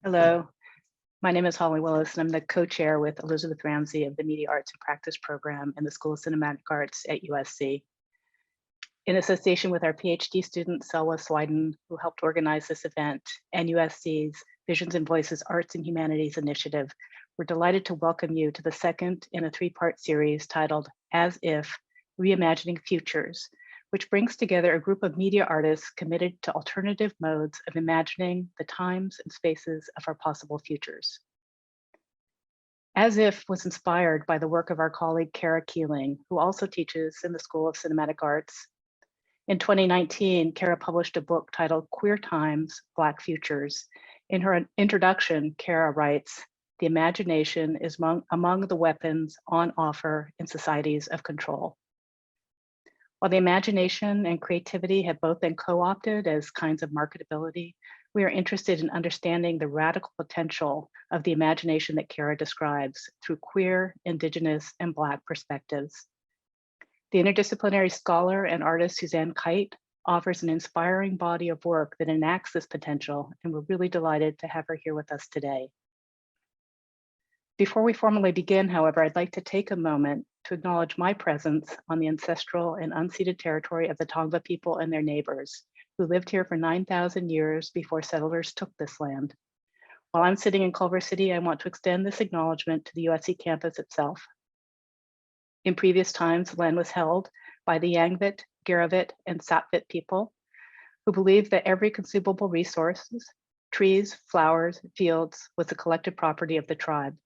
Hello, my name is Holly Willis, and I'm the co-chair with Elizabeth Ramsey of the Media Arts and Practice program in the School of Cinematic Arts at USC. In association with our PhD student, Selwa Swiden, who helped organize this event, and USC's Visions and Voices Arts and Humanities Initiative, we're delighted to welcome you to the second in a three-part series titled As If, Reimagining Futures, which brings together a group of media artists committed to alternative modes of imagining the times and spaces of our possible futures. As If was inspired by the work of our colleague Kara Keeling, who also teaches in the School of Cinematic Arts. In 2019, Kara published a book titled Queer Times, Black Futures. In her introduction, Kara writes, "The imagination is among the weapons on offer in societies of control." While the imagination and creativity have both been co-opted as kinds of marketability, we are interested in understanding the radical potential of the imagination that Kara describes through queer, Indigenous, and Black perspectives. The interdisciplinary scholar and artist Suzanne Kite offers an inspiring body of work that enacts this potential, and we're really delighted to have her here with us today. Before we formally begin, however, I'd like to take a moment to acknowledge my presence on the ancestral and unceded territory of the Tongva people and their neighbors, who lived here for 9,000 years before settlers took this land. While I'm sitting in Culver City, I want to extend this acknowledgement to the USC campus itself. In previous times, land was held by the Yangvit, Garavit, and Satvit people, who believed that every consumable resources, trees, flowers, fields, was the collective property of the tribe.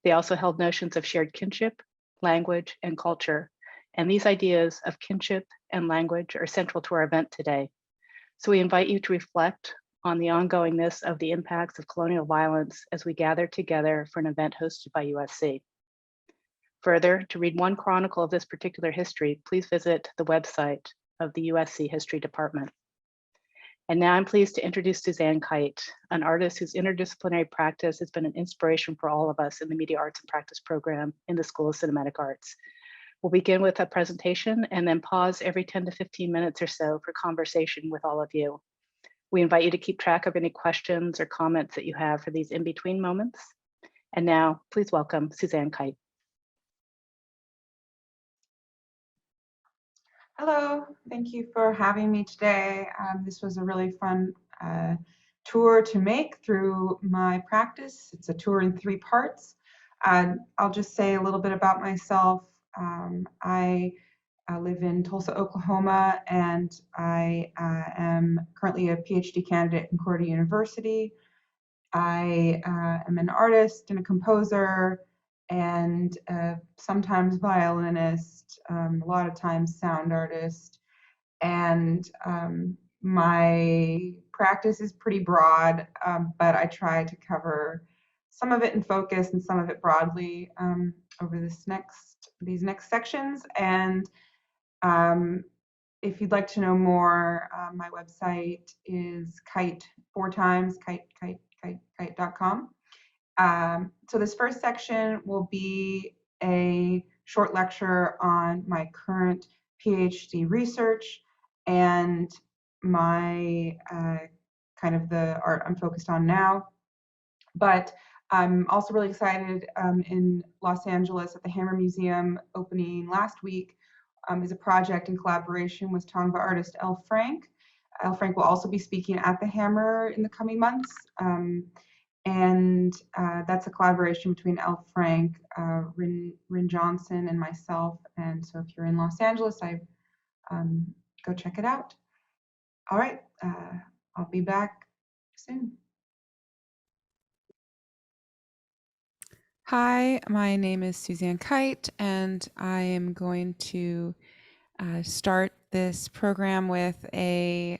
They also held notions of shared kinship, language, and culture. And these ideas of kinship and language are central to our event today. So we invite you to reflect on the ongoingness of the impacts of colonial violence as we gather together for an event hosted by USC. Further, to read one chronicle of this particular history, please visit the website of the USC History Department. And now I'm pleased to introduce Suzanne Kite, an artist whose interdisciplinary practice has been an inspiration for all of us in the Media Arts and Practice program in the School of Cinematic Arts. We'll begin with a presentation and then pause every 10 to 15 minutes or so for conversation with all of you. We invite you to keep track of any questions or comments that you have for these in-between moments. And now, please welcome Suzanne Kite. Hello, thank you for having me today. This was a really fun tour to make through my practice. It's a tour in three parts. I'll just say a little bit about myself. I live in Tulsa, Oklahoma, and I am currently a PhD candidate in Concordia University. I am an artist and a composer, and sometimes violinist, a lot of times sound artist. And my practice is pretty broad, but I try to cover some of it in focus and some of it broadly over these next sections. And if you'd like to know more, my website is kite.com. So this first section will be a short lecture on my current PhD research and my kind of the art I'm focused on now. But I'm also really excited in Los Angeles at the Hammer Museum opening last week is a project in collaboration with Tongva artist Elle Frank. Elle Frank will also be speaking at the Hammer in the coming months. And that's a collaboration between Elle Frank, Rin Johnson, and myself. And so if you're in Los Angeles, go check it out. All right, I'll be back soon. Hi, my name is Suzanne Kite, and I am going to start this program with a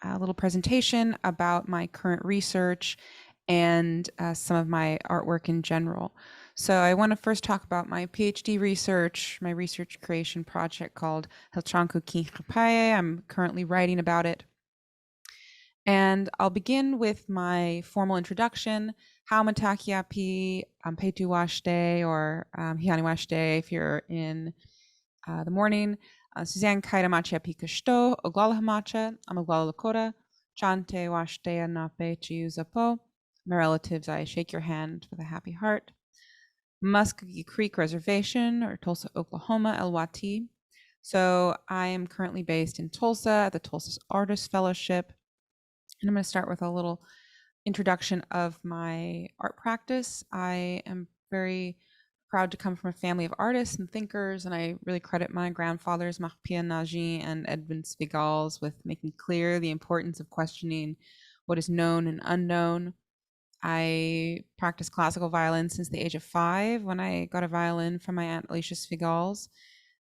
little presentation about my current research and some of my artwork in general. So I want to first talk about my PhD research, my research creation project called Helchanku Kinkapaye. I'm currently writing about it. And I'll begin with my formal introduction. How matakiapi petu washte or hiani washte if you're in the morning. Suzanne Kite amachiapi kashto, Oglála hamacha, Oglála Lakjūóta, chante washte nape chiuzapo, My relatives, I shake your hand with a happy heart. Muskogee Creek Reservation, or Tulsa, Oklahoma, LYT. So I am currently based in Tulsa at the Tulsa Artist Fellowship. And I'm going to start with a little introduction of my art practice. I am very proud to come from a family of artists and thinkers, and I really credit my grandfathers, Marc-Pierre Nagy and Edwin Svigals, with making clear the importance of questioning what is known and unknown. I practiced classical violin since the age of 5 when I got a violin from my aunt Alicia Svigals.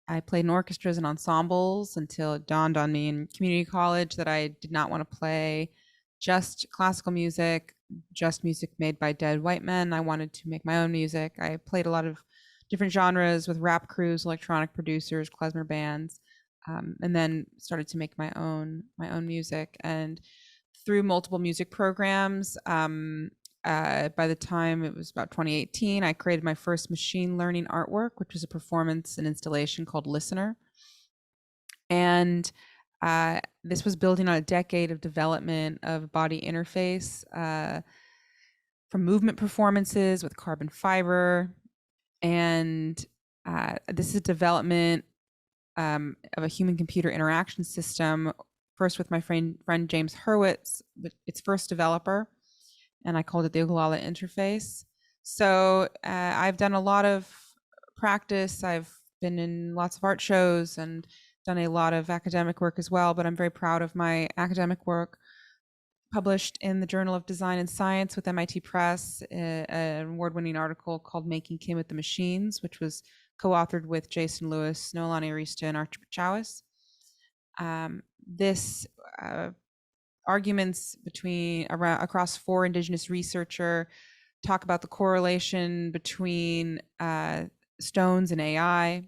I played in orchestras and ensembles until it dawned on me in community college that I did not want to play just classical music, just music made by dead white men. I wanted to make my own music. I played a lot of different genres with rap crews, electronic producers, klezmer bands, and then started to make my own music. And through multiple music programs, by the time it was about 2018, I created my first machine learning artwork, which was a performance and installation called Listener. And this was building on a decade of development of body interface from movement performances with carbon fiber. And this is development of a human-computer interaction system, first with my friend James Hurwitz, its first developer, and I called it the Oglála interface. So I've done a lot of practice. I've been in lots of art shows and done a lot of academic work as well, but I'm very proud of my academic work published in the Journal of Design and Science with MIT Press, an award-winning article called Making Kim with the Machines, which was co-authored with Jason Lewis, Noelani Arista, and Archie Pachowis. This arguments across 4 Indigenous researchers talk about the correlation between stones and AI,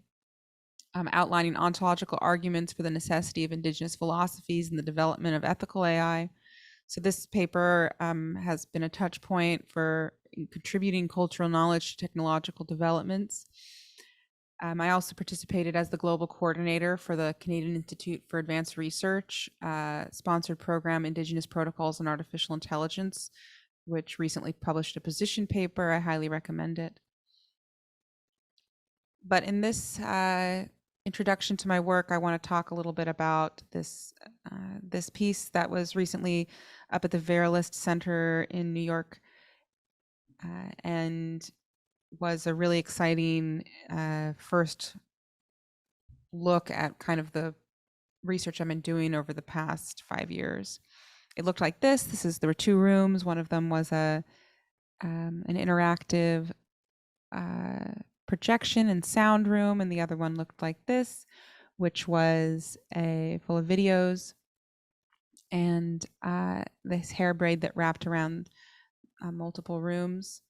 outlining ontological arguments for the necessity of Indigenous philosophies and the development of ethical AI. So this paper has been a touch point for contributing cultural knowledge to technological developments. I also participated as the global coordinator for the Canadian Institute for Advanced Research sponsored program Indigenous Protocols and Artificial Intelligence, which recently published a position paper. I highly recommend it. But in this introduction to my work, I want to talk a little bit about this piece that was recently up at the Veralist Center in New York, and was a really exciting first look at kind of the research I've been doing over the past 5 years. It looked like this. There were 2 rooms. One of them was an interactive projection and sound room, and the other one looked like this, which was full of videos and this hair braid that wrapped around multiple rooms.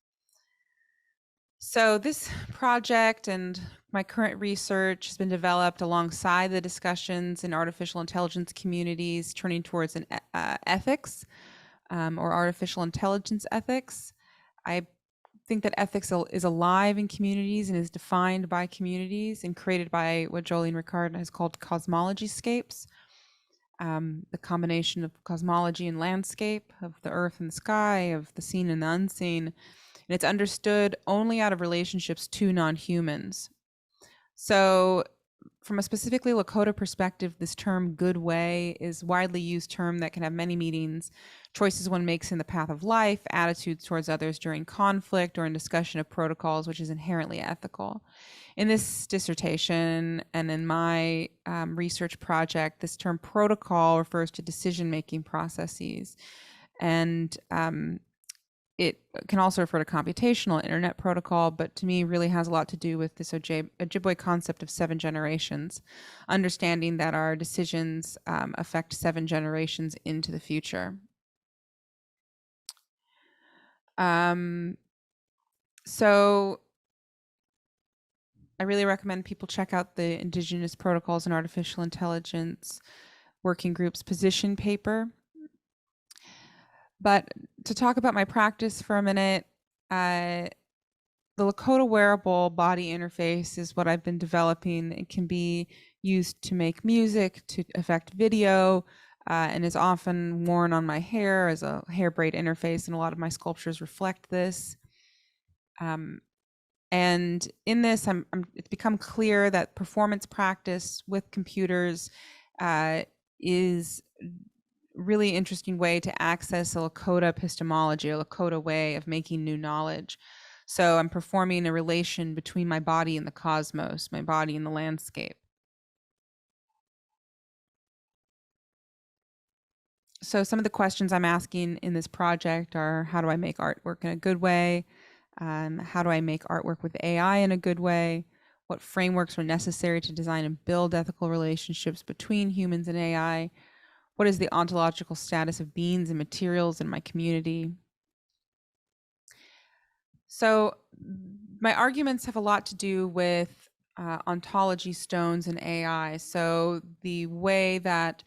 So this project and my current research has been developed alongside the discussions in artificial intelligence communities turning towards an ethics or artificial intelligence ethics. I think that ethics is alive in communities and is defined by communities and created by what Jolene Ricard has called cosmology-scapes, the combination of cosmology and landscape, of the earth and the sky, of the seen and the unseen. And it's understood only out of relationships to non-humans. So from a specifically Lakota perspective, this term good way is a widely used term that can have many meanings: choices one makes in the path of life, attitudes towards others during conflict, or in discussion of protocols, which is inherently ethical. In this dissertation and in my research project, this term protocol refers to decision-making processes. And it can also refer to computational internet protocol, but to me really has a lot to do with this Ojibwe concept of 7 generations, understanding that our decisions affect 7 generations into the future. So I really recommend people check out the Indigenous Protocols and Artificial Intelligence Working Group's position paper. But to talk about my practice for a minute, the Lakota wearable body interface is what I've been developing. It can be used to make music, to affect video, and is often worn on my hair as a hair braid interface, and a lot of my sculptures reflect this. And in this, it's become clear that performance practice with computers is really interesting way to access a Lakota epistemology, a Lakota way of making new knowledge. So I'm performing a relation between my body and the cosmos, my body and the landscape. So some of the questions I'm asking in this project are, how do I make artwork in a good way? How do I make artwork with AI in a good way? What frameworks are necessary to design and build ethical relationships between humans and AI? What is the ontological status of beings and materials in my community? So my arguments have a lot to do with ontology, stones, and AI. So the way that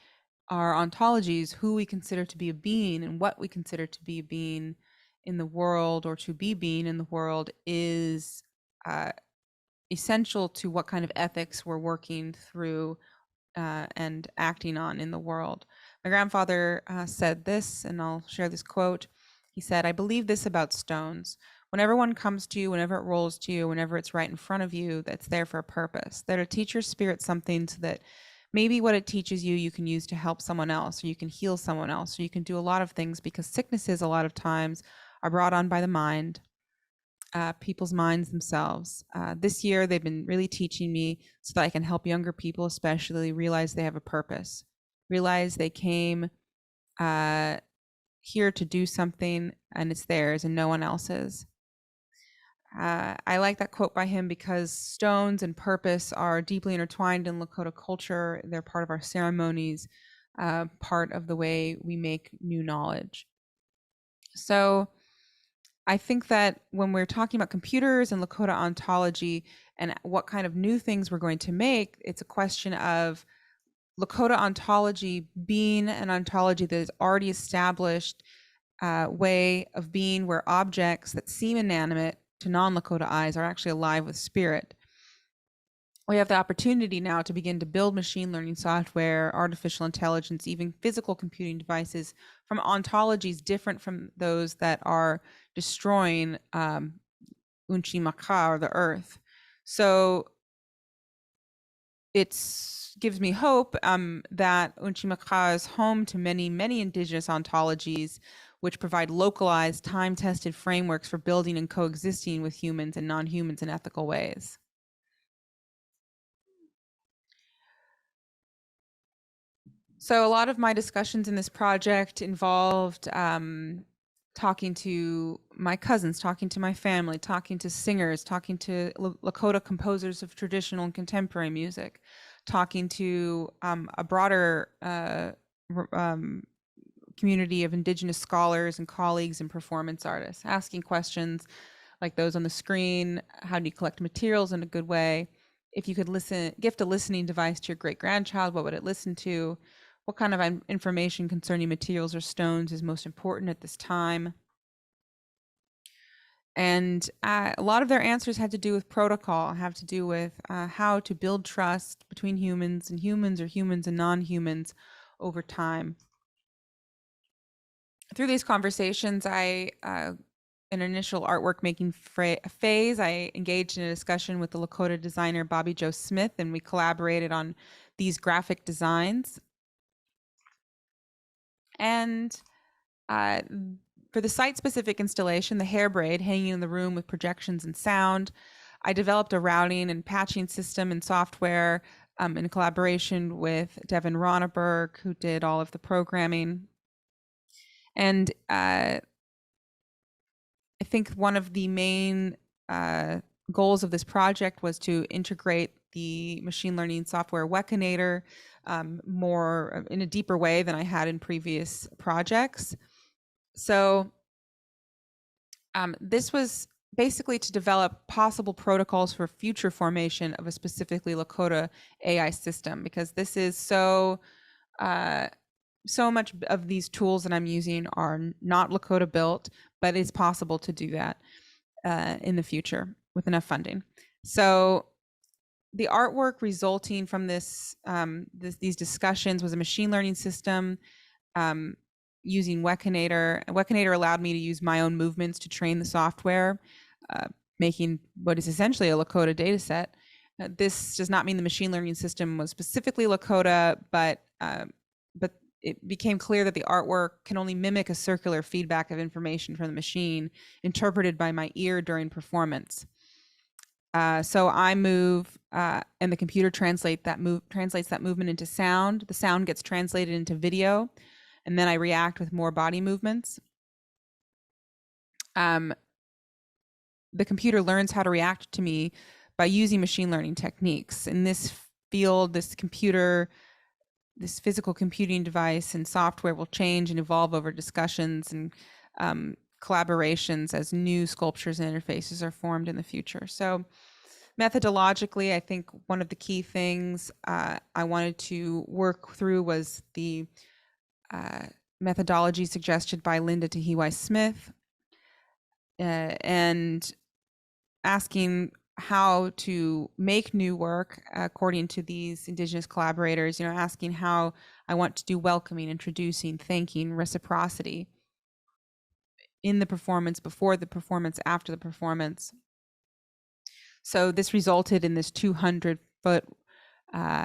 our ontologies, who we consider to be a being and what we consider to be a being in the world or to be being in the world, is essential to what kind of ethics we're working through and acting on in the world. My grandfather said this, and I'll share this quote. He said, "I believe this about stones. Whenever one comes to you, whenever it rolls to you, whenever it's right in front of you, that's there for a purpose. They're to teach your spirit something so that maybe what it teaches you, you can use to help someone else, or you can heal someone else, or you can do a lot of things, because sicknesses a lot of times are brought on by the mind, people's minds themselves. This year, they've been really teaching me so that I can help younger people, especially, realize they have a purpose, realize they came here to do something and it's theirs and no one else's." I like that quote by him because stones and purpose are deeply intertwined in Lakota culture. They're part of our ceremonies, part of the way we make new knowledge. So I think that when we're talking about computers and Lakota ontology and what kind of new things we're going to make, it's a question of Lakota ontology being an ontology that is already established way of being, where objects that seem inanimate to non-Lakota eyes are actually alive with spirit. We have the opportunity now to begin to build machine learning software, artificial intelligence, even physical computing devices from ontologies different from those that are destroying Unchi-Maka, or the earth. So it gives me hope that Unchi-Maka is home to many, many indigenous ontologies, which provide localized, time-tested frameworks for building and coexisting with humans and non-humans in ethical ways. So a lot of my discussions in this project involved talking to my cousins, talking to my family, talking to singers, talking to Lakota composers of traditional and contemporary music, talking to a broader community of indigenous scholars and colleagues and performance artists, asking questions like those on the screen. How do you collect materials in a good way? If you could gift a listening device to your great-grandchild, what would it listen to? What kind of information concerning materials or stones is most important at this time? And a lot of their answers had to do with protocol, have to do with how to build trust between humans and humans and non-humans over time. Through these conversations, in an initial artwork making phase, I engaged in a discussion with the Lakota designer Bobby Joe Smith, and we collaborated on these graphic designs. And for the site-specific installation, the hair braid hanging in the room with projections and sound, I developed a routing and patching system and software in collaboration with Devin Ronneberg, who did all of the programming. And I think one of the main goals of this project was to integrate the machine learning software Wekinator more in a deeper way than I had in previous projects. So this was basically to develop possible protocols for future formation of a specifically Lakota AI system, because this is so much of these tools that I'm using are not Lakota built, but it's possible to do that in the future with enough funding. So the artwork resulting from these discussions was a machine learning system using Wekinator. Wekinator allowed me to use my own movements to train the software, making what is essentially a Lakota data set. This does not mean the machine learning system was specifically Lakota, but it became clear that the artwork can only mimic a circular feedback of information from the machine interpreted by my ear during performance. So I move, and the computer translates that movement into sound. The sound gets translated into video, and then I react with more body movements. The computer learns how to react to me by using machine learning techniques. In this field, this physical computing device and software will change and evolve over discussions and collaborations as new sculptures and interfaces are formed in the future. So methodologically, I think one of the key things I wanted to work through was the methodology suggested by Linda Tahiwai Smith, and asking how to make new work according to these Indigenous collaborators, asking how I want to do welcoming, introducing, thanking, reciprocity in the performance, before the performance, after the performance. So this resulted in this 200-foot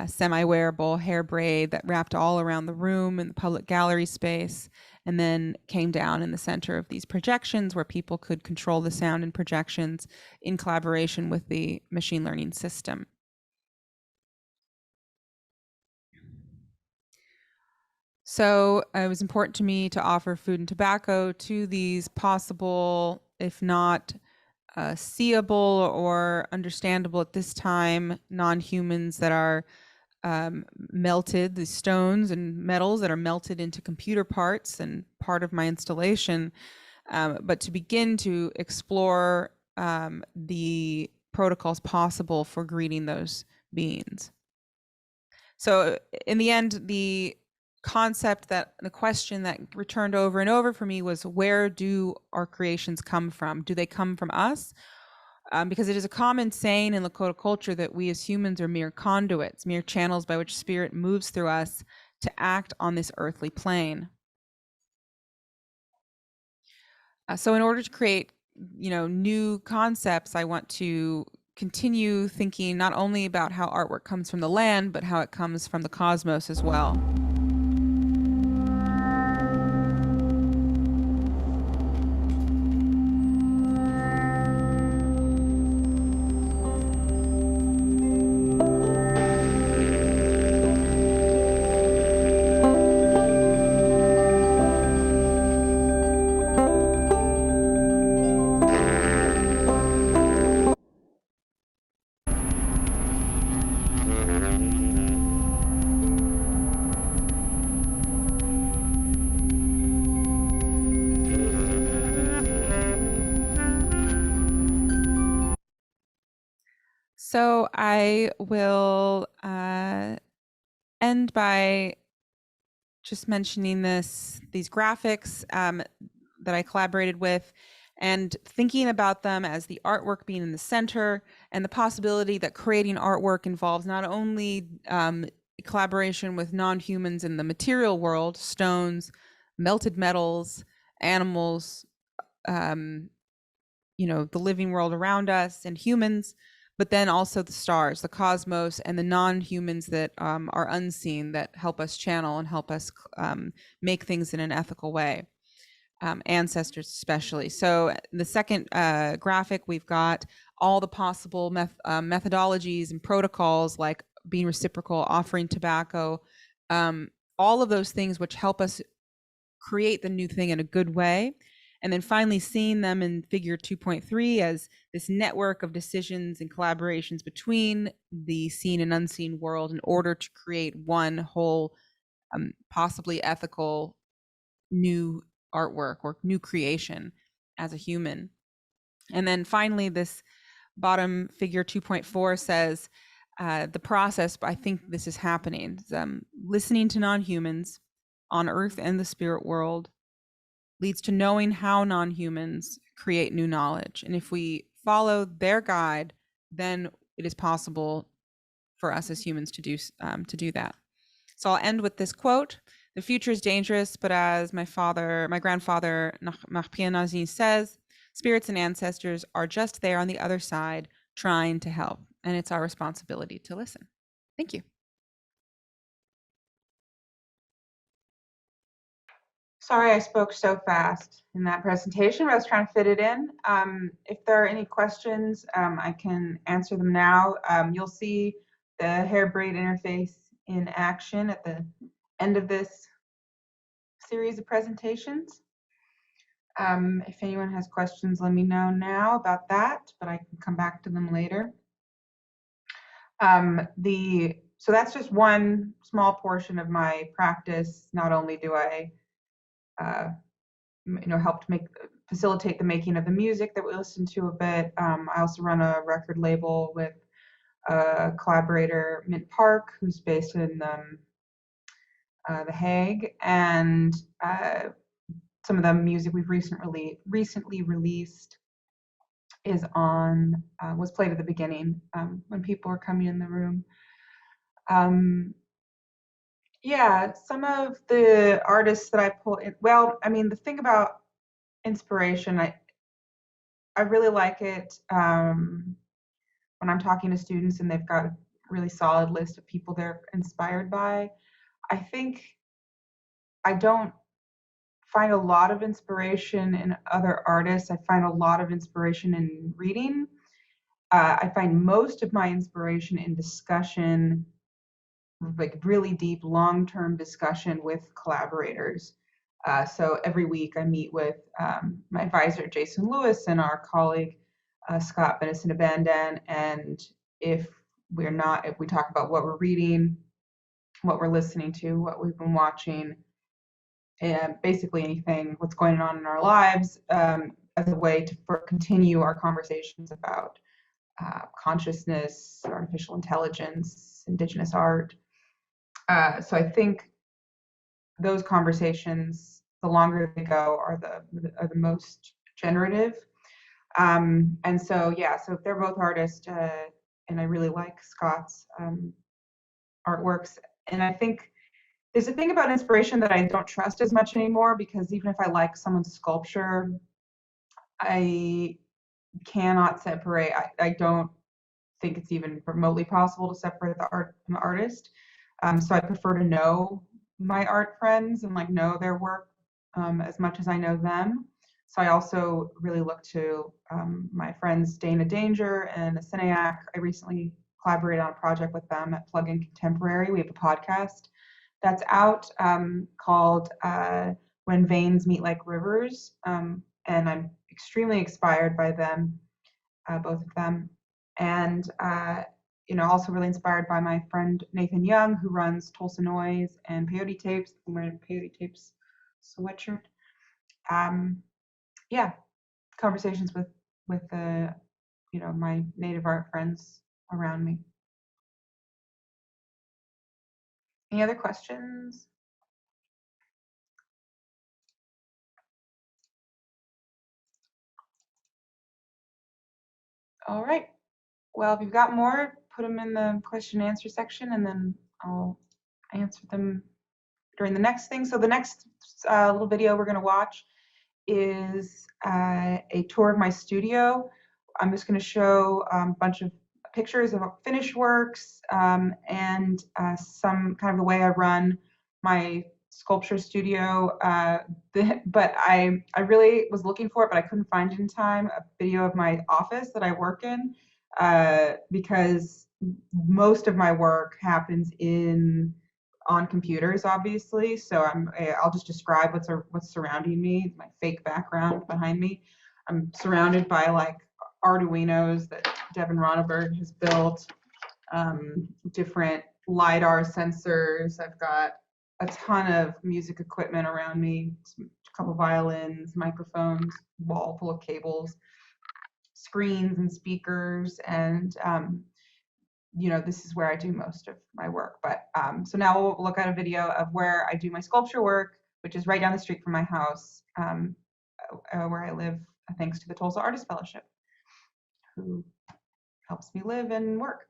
semi-wearable hair braid that wrapped all around the room in the public gallery space, and then came down in the center of these projections where people could control the sound and projections in collaboration with the machine learning system. So it was important to me to offer food and tobacco to these possible, if not seeable or understandable at this time, non-humans that are melted, the stones and metals that are melted into computer parts and part of my installation, but to begin to explore the protocols possible for greeting those beings. So in the end, the question that returned over and over for me was, where do our creations come from? Do they come from us? Because it is a common saying in Lakota culture that we as humans are mere conduits, mere channels by which spirit moves through us to act on this earthly plane. So in order to create, new concepts, I want to continue thinking not only about how artwork comes from the land, but how it comes from the cosmos as well. So I will end by just mentioning these graphics that I collaborated with, and thinking about them as the artwork being in the center, and the possibility that creating artwork involves not only collaboration with non-humans in the material world, stones, melted metals, animals, the living world around us, and humans, but then also the stars, the cosmos, and the non-humans that are unseen, that help us channel and help us make things in an ethical way, ancestors especially. So the second graphic, we've got all the possible methodologies and protocols, like being reciprocal, offering tobacco, all of those things which help us create the new thing in a good way. And then finally seeing them in figure 2.3 as this network of decisions and collaborations between the seen and unseen world in order to create one whole, possibly ethical new artwork or new creation as a human. And then finally, this bottom figure 2.4 says the process, I think this is happening, listening to non-humans on Earth and the spirit world leads to knowing how non-humans create new knowledge. And if we follow their guide, then it is possible for us as humans to do that. So I'll end with this quote: "The future is dangerous, but as my grandfather Nachpianazi says, spirits and ancestors are just there on the other side, trying to help, and it's our responsibility to listen." Thank you. Sorry I spoke so fast in that presentation, but I was trying to fit it in. If there are any questions, I can answer them now. You'll see the hair braid interface in action at the end of this series of presentations. If anyone has questions, let me know now about that, but I can come back to them later. So that's just one small portion of my practice. Not only do I helped facilitate the making of the music that we listened to a bit. I also run a record label with a collaborator, Mint Park, who's based in The Hague, and some of the music we've recently released is was played at the beginning when people were coming in the room. Yeah, some of the artists that I pull in, well, I mean, the thing about inspiration, I really like it when I'm talking to students and they've got a really solid list of people they're inspired by. I think I don't find a lot of inspiration in other artists. I find a lot of inspiration in reading. I find most of my inspiration in discussion, like really deep, long-term discussion with collaborators. So every week I meet with my advisor, Jason Lewis, and our colleague, Scott Benison-Abandan. And if we talk about what we're reading, what we're listening to, what we've been watching, and basically anything, what's going on in our lives, as a way to continue our conversations about consciousness, artificial intelligence, indigenous art. So I think those conversations, the longer they go, are the most generative. And so, yeah, so they're both artists, and I really like Scott's artworks. And I think there's a thing about inspiration that I don't trust as much anymore, because even if I like someone's sculpture, I cannot separate. I don't think it's even remotely possible to separate the art from the artist. So I prefer to know my art friends and know their work as much as I know them. So I also really look to my friends Dana Danger and Asinayak. I recently collaborated on a project with them at Plug-in Contemporary. We have a podcast that's out called When Veins Meet Like Rivers. And I'm extremely inspired by them, both of them. And also really inspired by my friend Nathan Young, who runs Tulsa Noise and Peyote Tapes. I'm wearing a Peyote Tapes sweatshirt. Yeah, conversations with my native art friends around me. Any other questions? All right. Well, if you've got more, put them in the question and answer section, and then I'll answer them during the next thing. So the next little video we're going to watch is a tour of my studio. I'm just going to show a bunch of pictures of finished works and some kind of the way I run my sculpture studio. But I really was looking for it, but I couldn't find it in time. A video of my office that I work in, because most of my work happens on computers, obviously. So I'll just describe what's surrounding me, my fake background behind me. I'm surrounded by Arduinos that Devin Ronneberg has built, different LiDAR sensors. I've got a ton of music equipment around me, a couple violins, microphones, wall full of cables, screens and speakers, and this is where I do most of my work. But so now we'll look at a video of where I do my sculpture work, which is right down the street from my house, where I live, thanks to the Tulsa Artist Fellowship, who helps me live and work.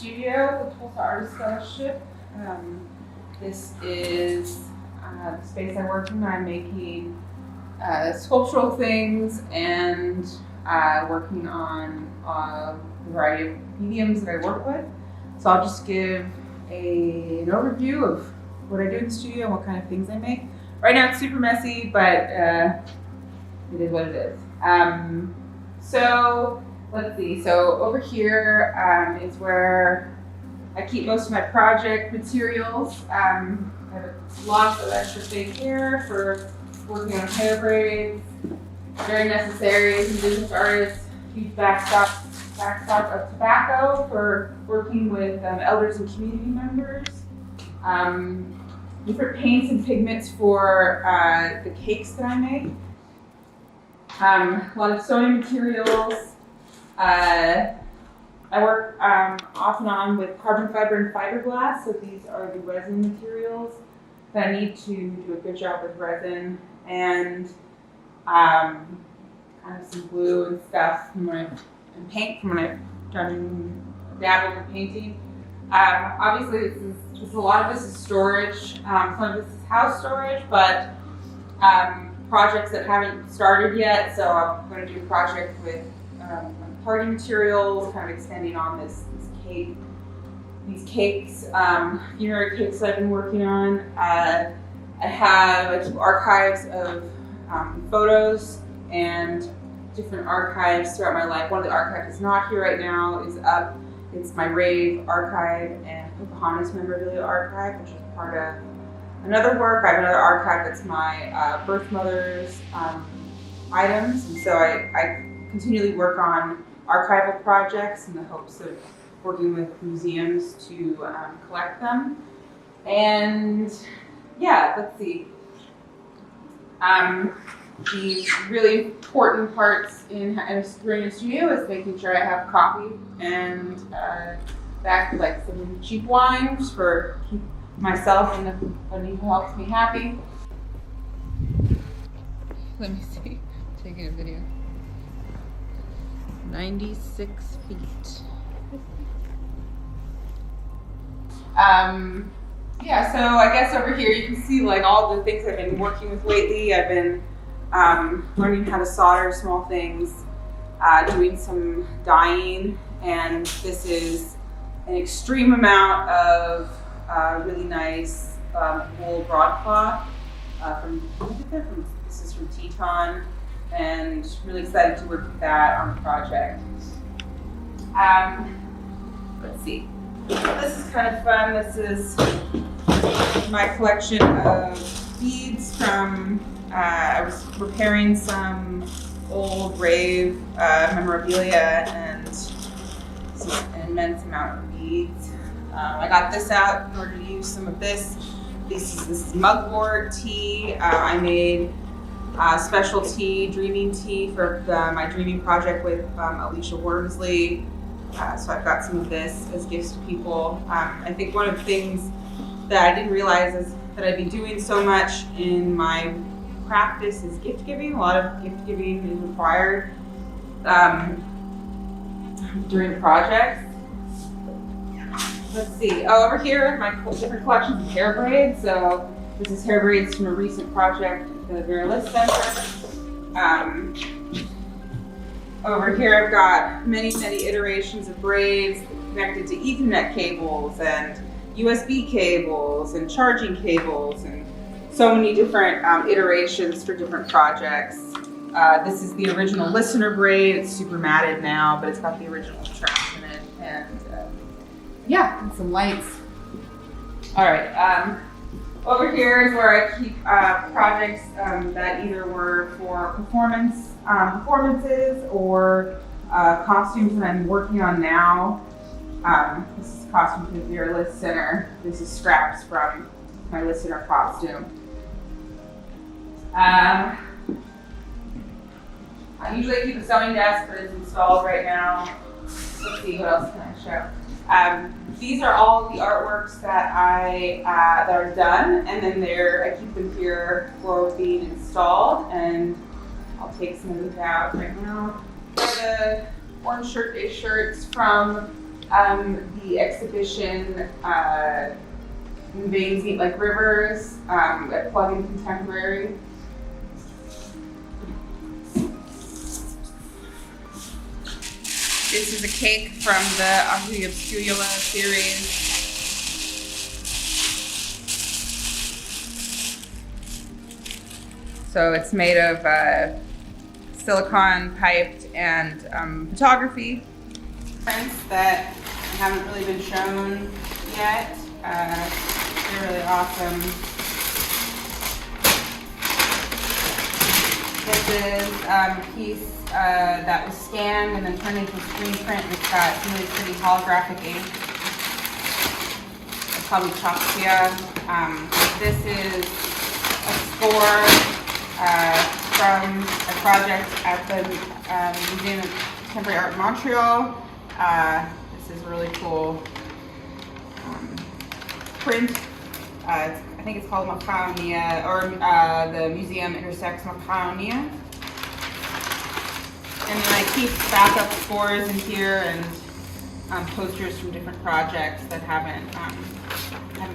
studio, the Tulsa Artist Fellowship. This is the space I work in. I'm making sculptural things and working on a variety of mediums that I work with. So I'll just give an overview of what I do in the studio and what kind of things I make. Right now it's super messy, but it is what it is. So let's see. So over here is where I keep most of my project materials. I have lots of extra fake hair for working on hair braids. Very necessary as a business artist. Huge backstop of tobacco for working with elders and community members. Different paints and pigments for the cakes that I make. A lot of sewing materials. I work off and on with carbon fiber and fiberglass, so these are the resin materials that I need to do a good job with resin, and kind of some glue and stuff and paint from when I've done dabbled in painting. Obviously, this is a lot of this is storage. Some of this is house storage, but projects that haven't started yet. So I'm going to do a project with party materials, kind of extending on these cakes, funerary cakes that I've been working on. I keep archives of photos and different archives throughout my life. One of the archives is not here right now, is up. It's my rave archive and Pocahontas memorabilia archive, which is part of another work. I have another archive that's my birth mother's items, and so I continually work on archival projects in the hopes of working with museums to collect them. And yeah, let's see. The really important parts in running a studio is making sure I have coffee and like some cheap wines for myself and anybody who helps me happy. Let me see. Taking a video. 96 feet. Yeah, so I guess over here you can see like all the things I've been working with lately. I've been learning how to solder small things, doing some dyeing, and this is an extreme amount of really nice wool broadcloth this is from Teton, and really excited to work with that on the project. Let's see. This is kind of fun. This is my collection of beads from, I was repairing some old rave memorabilia, and this is an immense amount of beads. I got this out in order to use some of this. This is mugwort tea. I made special tea, dreaming tea for my dreaming project with Alicia Wormsley. So I've got some of this as gifts to people. I think one of the things that I didn't realize is that I'd be doing so much in my practice is gift giving. A lot of gift giving is required during projects. Let's see. Oh, over here, my different collections of hair braids. So this is hair braids from a recent project at the Vera List Center. Over here, I've got many iterations of braids connected to Ethernet cables and USB cables and charging cables, and so many different iterations for different projects. This is the original listener braid. It's super matted now, but it's got the original straps in it, and yeah, and some lights. All right. Over here is where I keep projects that either were for performances or costumes that I'm working on now. This is a costume for the Vera List Center. This is scraps from my listener costume. I usually keep a sewing desk, but it's installed right now. Let's see, what else can I show? These are all the artworks that that are done, and then I keep them here for being installed, and I'll take some of these out right now. The orange shirt is shirts from The exhibition Veins Meet Like Rivers at Plug-in Contemporary. This is a cake from the Oglála series. So it's made of silicone piped and photography prints that haven't really been shown yet. They're really awesome. This is a piece that was scanned and then turned into a screen print. It's got really pretty holographic ink. It's probably Chalkia. This is a score from a project at the Museum of Contemporary Art in Montreal. This is a really cool print. I think it's called Macaonia, or the museum intersects Macaonia. And then I keep backup scores in here and posters from different projects that haven't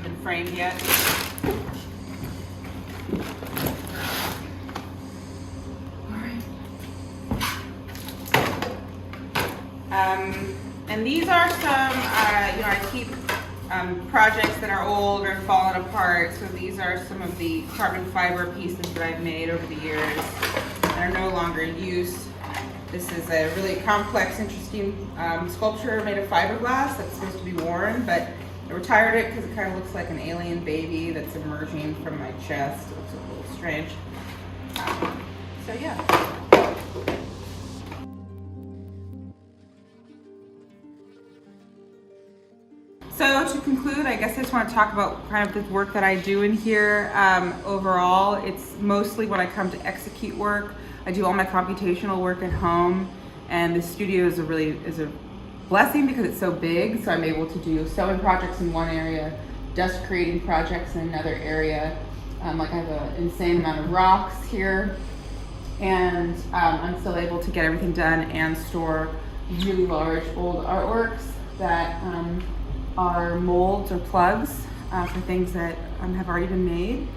been framed yet. And these are some, I keep projects that are old or fallen apart. So these are some of the carbon fiber pieces that I've made over the years that are no longer in use. This is a really complex, interesting sculpture made of fiberglass that's supposed to be worn, but I retired it because it kind of looks like an alien baby that's emerging from my chest. It looks a little strange. So yeah. So to conclude, I guess I just want to talk about kind of the work that I do in here. Overall, it's mostly when I come to execute work. I do all my computational work at home, and the studio is a blessing because it's so big. So I'm able to do sewing projects in one area, dust creating projects in another area. Like I have an insane amount of rocks here, and I'm still able to get everything done and store really large old artworks that are molds or plugs for things that have already been made.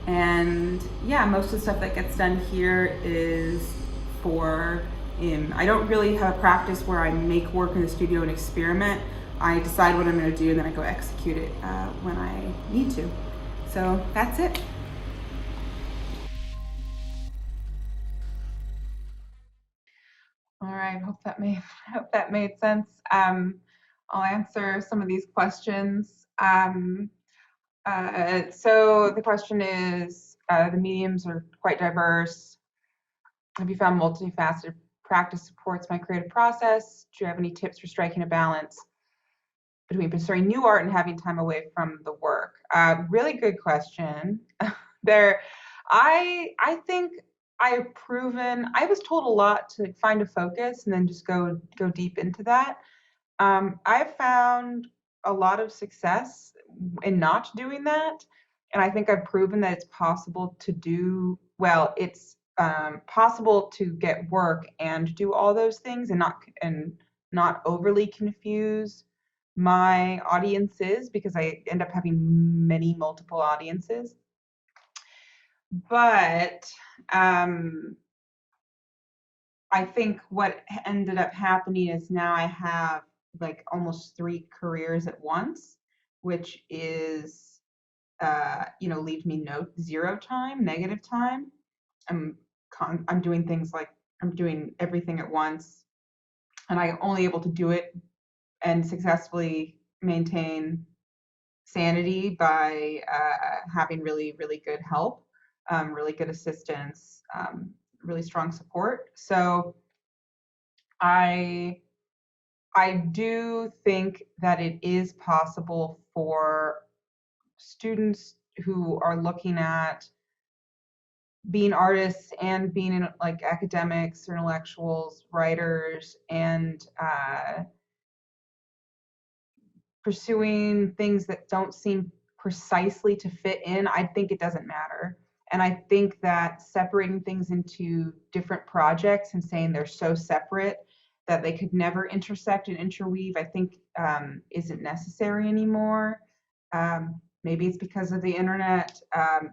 And yeah, most of the stuff that gets done here is for I don't really have a practice where I make work in the studio and experiment. I decide what I'm going to do and then I go execute it when I need to. So that's it. All right, hope that made sense. I'll answer some of these questions. So the question is, the mediums are quite diverse. Have you found multifaceted practice supports my creative process? Do you have any tips for striking a balance between pursuing new art and having time away from the work? Really good question. I think I've proven, I was told a lot to find a focus and then just go deep into that. I've found a lot of success in not doing that. And I think I've proven that it's possible to do, well, it's possible to get work and do all those things and not overly confuse my audiences, because I end up having multiple audiences. But I think what ended up happening is now I have like almost 3 careers at once, which is, leaves me zero time, negative time. I'm doing things like I'm doing everything at once, and I'm only able to do it and successfully maintain sanity by having really, really good help, really good assistance, really strong support. So I do think that it is possible for students who are looking at being artists and being in like academics or intellectuals, writers, and pursuing things that don't seem precisely to fit in. I think it doesn't matter. And I think that separating things into different projects and saying they're so separate that they could never intersect and interweave, I think isn't necessary anymore. Maybe it's because of the internet.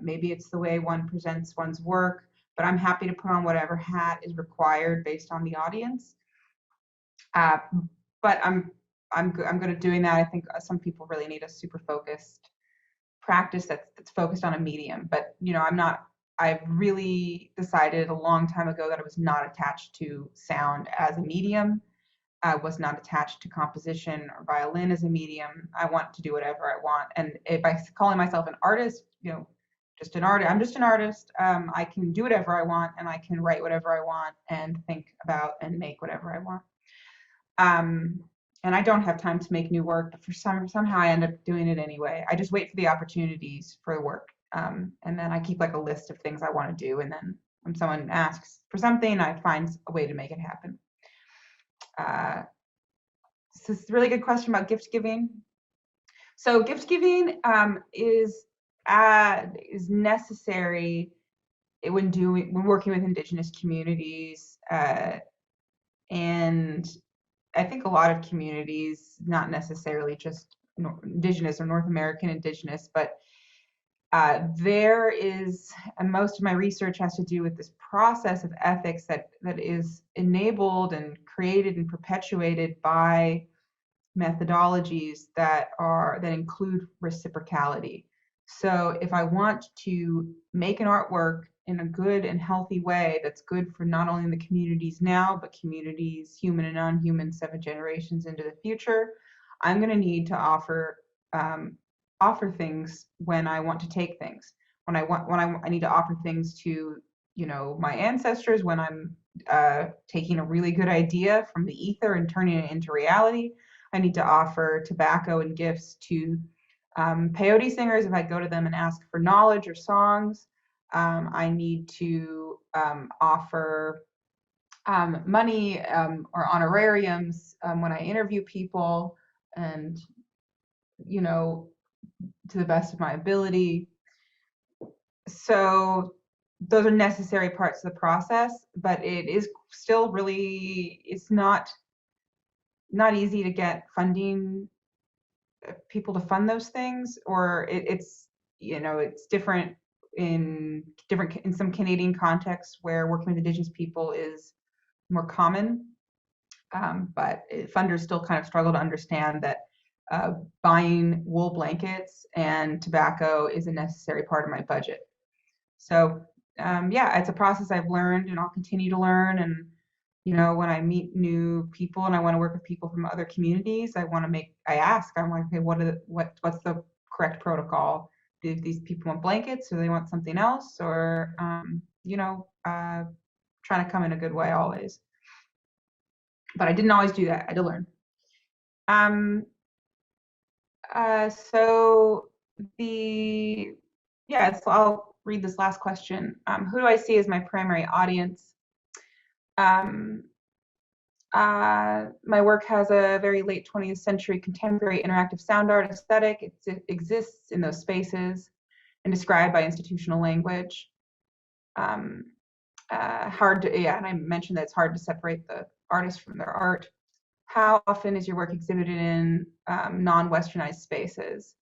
Maybe it's the way one presents one's work. But I'm happy to put on whatever hat is required based on the audience. But I'm good at doing that. I think some people really need a super focused practice that's focused on a medium. But I've really decided a long time ago that I was not attached to sound as a medium. I was not attached to composition or violin as a medium. I want to do whatever I want. And if I'm calling myself an artist, just an artist, I'm just an artist. I can do whatever I want, and I can write whatever I want and think about and make whatever I want. And I don't have time to make new work, but somehow I end up doing it anyway. I just wait for the opportunities for the work. And then I keep like a list of things I want to do. And then when someone asks for something, I find a way to make it happen. This is a really good question about gift giving. So gift giving is necessary when working with Indigenous communities, and I think a lot of communities, not necessarily just Indigenous or North American Indigenous, but there is, and most of my research has to do with this process of ethics that is enabled and created and perpetuated by methodologies that include reciprocality. So if I want to make an artwork in a good and healthy way that's good for not only the communities now, but communities, human and non-human, 7 generations into the future, I'm going to need to offer things when I want to take things. When I need to offer things to my ancestors, when I'm taking a really good idea from the ether and turning it into reality. I need to offer tobacco and gifts to peyote singers if I go to them and ask for knowledge or songs. I need to offer money or honorariums when I interview people, and to the best of my ability. So those are necessary parts of the process, but it is still really, it's not easy to get funding, people to fund those things, or it's different in some Canadian contexts where working with Indigenous people is more common, but funders still kind of struggle to understand that buying wool blankets and tobacco is a necessary part of my budget. So yeah, it's a process I've learned and I'll continue to learn. And when I meet new people and I want to work with people from other communities, I ask, I'm like, okay, what's the correct protocol? Do these people want blankets, or they want something else, or trying to come in a good way always. But I didn't always do that. I had to learn. So I'll read this last question. Who do I see as my primary audience? My work has a very late 20th century contemporary interactive sound art aesthetic. It exists in those spaces and described by institutional language. And I mentioned that it's hard to separate the artist from their art. How often is your work exhibited in non-Westernized spaces?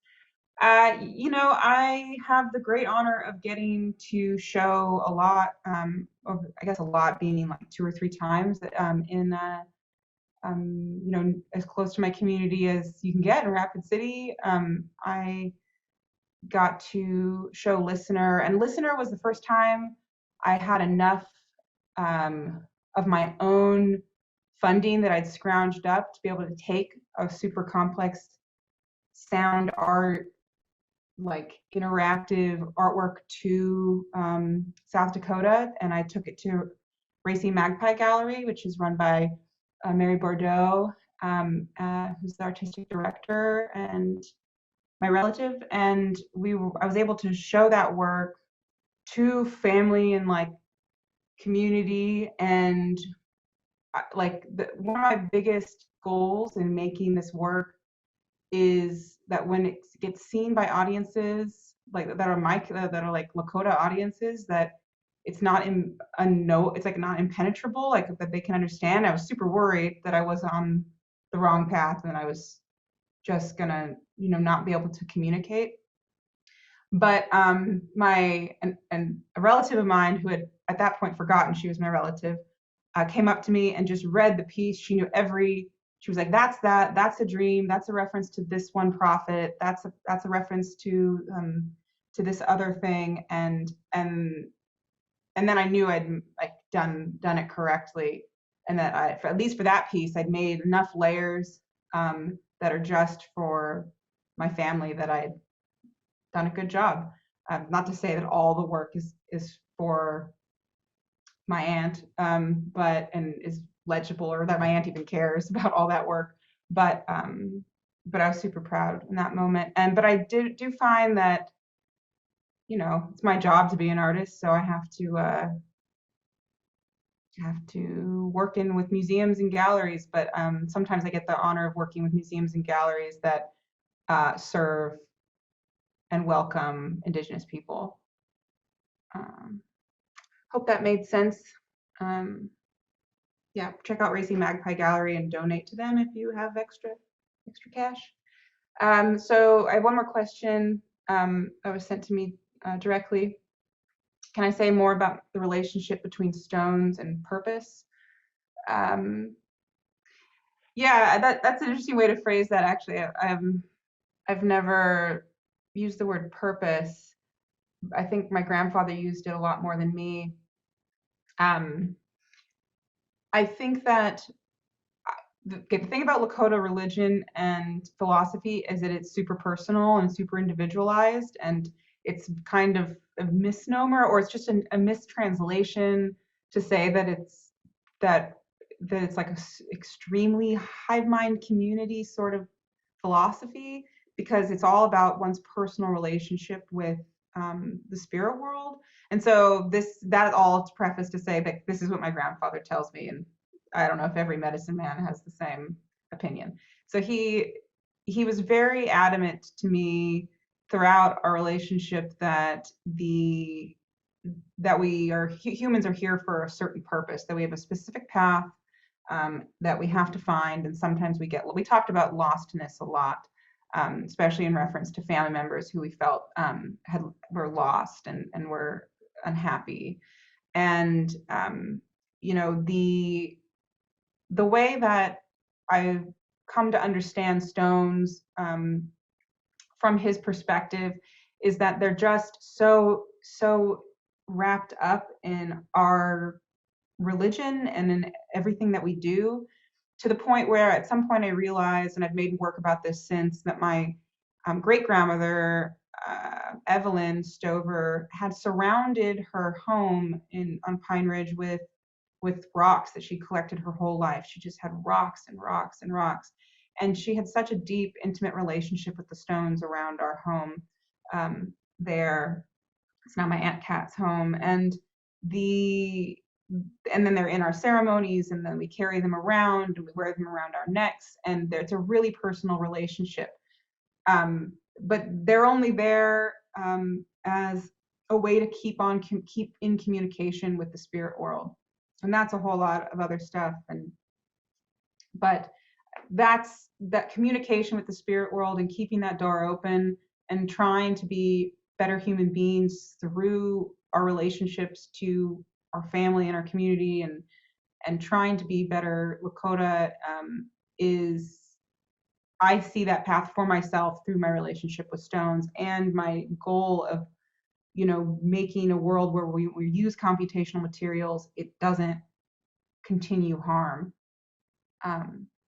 I have the great honor of getting to show a lot, a lot being like 2 or 3 times in as close to my community as you can get in Rapid City. I got to show Listener, and Listener was the first time I had enough of my own funding that I'd scrounged up to be able to take a super complex sound art, like interactive artwork to South Dakota, and I took it to Racing Magpie Gallery, which is run by Mary Bordeaux, who's the artistic director and my relative, and I was able to show that work to family and like community, and one of my biggest goals in making this work is that when it gets seen by audiences like that are like Lakota audiences, that it's not it's like not impenetrable, like that they can understand. I was super worried that I was on the wrong path and I was just gonna, not be able to communicate. But and a relative of mine who had at that point forgotten she was my relative came up to me and just read the piece. She knew she was like, that's a dream. That's a reference to this one prophet. That's a reference to this other thing. And then I knew I'd like done it correctly, and that at least for that piece, I'd made enough layers that are just for my family, that I'd done a good job. Not to say that all the work is for my aunt, and is legible, or that my aunt even cares about all that work. But I was super proud in that moment. But I do find that, it's my job to be an artist, so I have to work in with museums and galleries. But sometimes I get the honor of working with museums and galleries that serve and welcome Indigenous people. Hope that made sense. Yeah, check out Racing Magpie Gallery and donate to them if you have extra cash. So I have one more question that was sent to me directly. Can I say more about the relationship between stones and purpose? Yeah, that's an interesting way to phrase that. Actually, I've never used the word purpose. I think my grandfather used it a lot more than me. I think that the thing about Lakota religion and philosophy is that it's super personal and super individualized, and it's kind of a misnomer, or it's just a mistranslation to say that it's like a extremely hive mind community sort of philosophy, because it's all about one's personal relationship with the spirit world. And so that all to preface to say that this is what my grandfather tells me, and I don't know if every medicine man has the same opinion. So he was very adamant to me throughout our relationship that humans are here for a certain purpose, that we have a specific path that we have to find, and sometimes we talked about lostness a lot, especially in reference to family members who we felt were lost and were unhappy. And the way that I've come to understand stones from his perspective is that they're just so wrapped up in our religion and in everything that we do, to the point where at some point I realized, and I've made work about this since, that my great-grandmother, Evelyn Stover, had surrounded her home on Pine Ridge with rocks that she collected her whole life. She just had rocks and rocks and rocks. And she had such a deep, intimate relationship with the stones around our home there. It's now my Aunt Kat's home. And then they're in our ceremonies, and then we carry them around and we wear them around our necks. And it's a really personal relationship. But they're only there as a way to keep in communication with the spirit world. And that's a whole lot of other stuff. But that's that communication with the spirit world, and keeping that door open and trying to be better human beings through our relationships to our family and our community, and trying to be better Lakota I see that path for myself through my relationship with stones, and my goal of making a world where we use computational materials, it doesn't continue harm.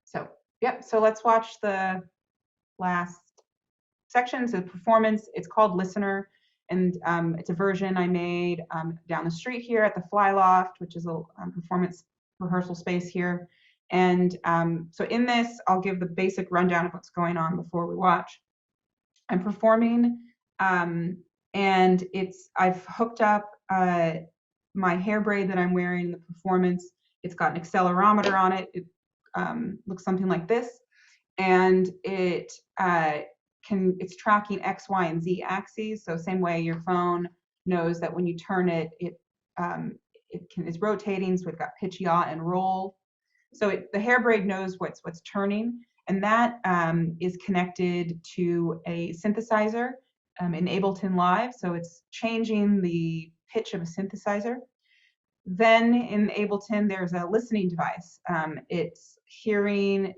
So let's watch the last section. So performance, it's called Listener, and it's a version I made down the street here at the Fly Loft, which is a performance rehearsal space here. And so in this, I'll give the basic rundown of what's going on before we watch. I'm performing, and I've hooked up my hair braid that I'm wearing in the performance. It's got an accelerometer on it. It looks something like this, and it's tracking X, Y, and Z axes. So same way your phone knows that when you turn it, it's rotating. So we've got pitch, yaw, and roll. So the hair braid knows what's turning, And that is connected to a synthesizer in Ableton Live. So it's changing the pitch of a synthesizer. Then in Ableton, there's a listening device. It's hearing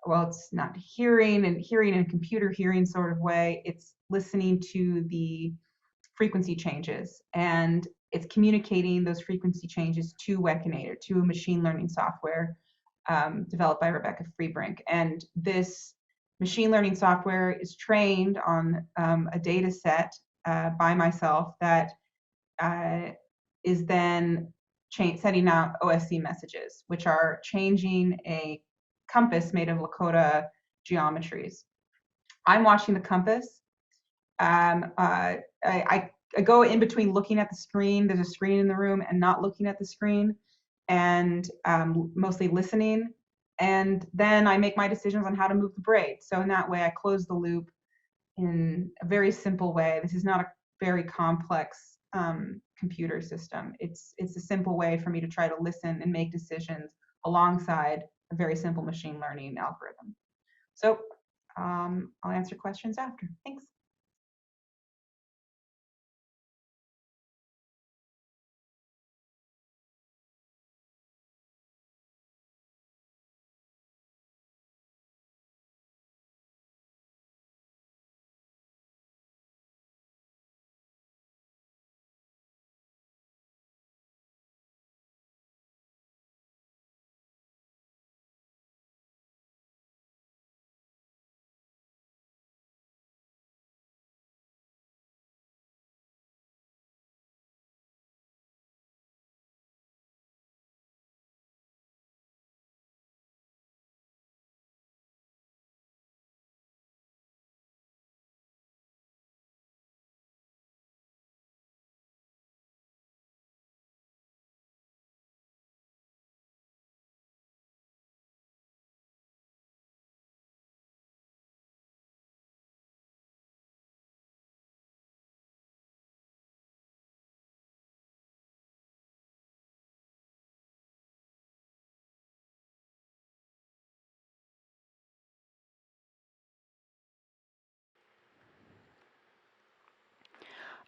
it's not hearing in a computer hearing sort of way. It's listening to the frequency changes, and it's communicating those frequency changes to Wekinator, to a machine learning software developed by Rebecca Freebrink. And this machine learning software is trained on a data set by myself that is then sending out OSC messages, which are changing a compass made of Lakota geometries. I'm watching the compass. I go in between looking at the screen, there's a screen in the room, and not looking at the screen, and mostly listening. And then I make my decisions on how to move the braid. So in that way, I close the loop in a very simple way. This is not a very complex computer system. It's a simple way for me to try to listen and make decisions alongside a very simple machine learning algorithm. So I'll answer questions after. Thanks.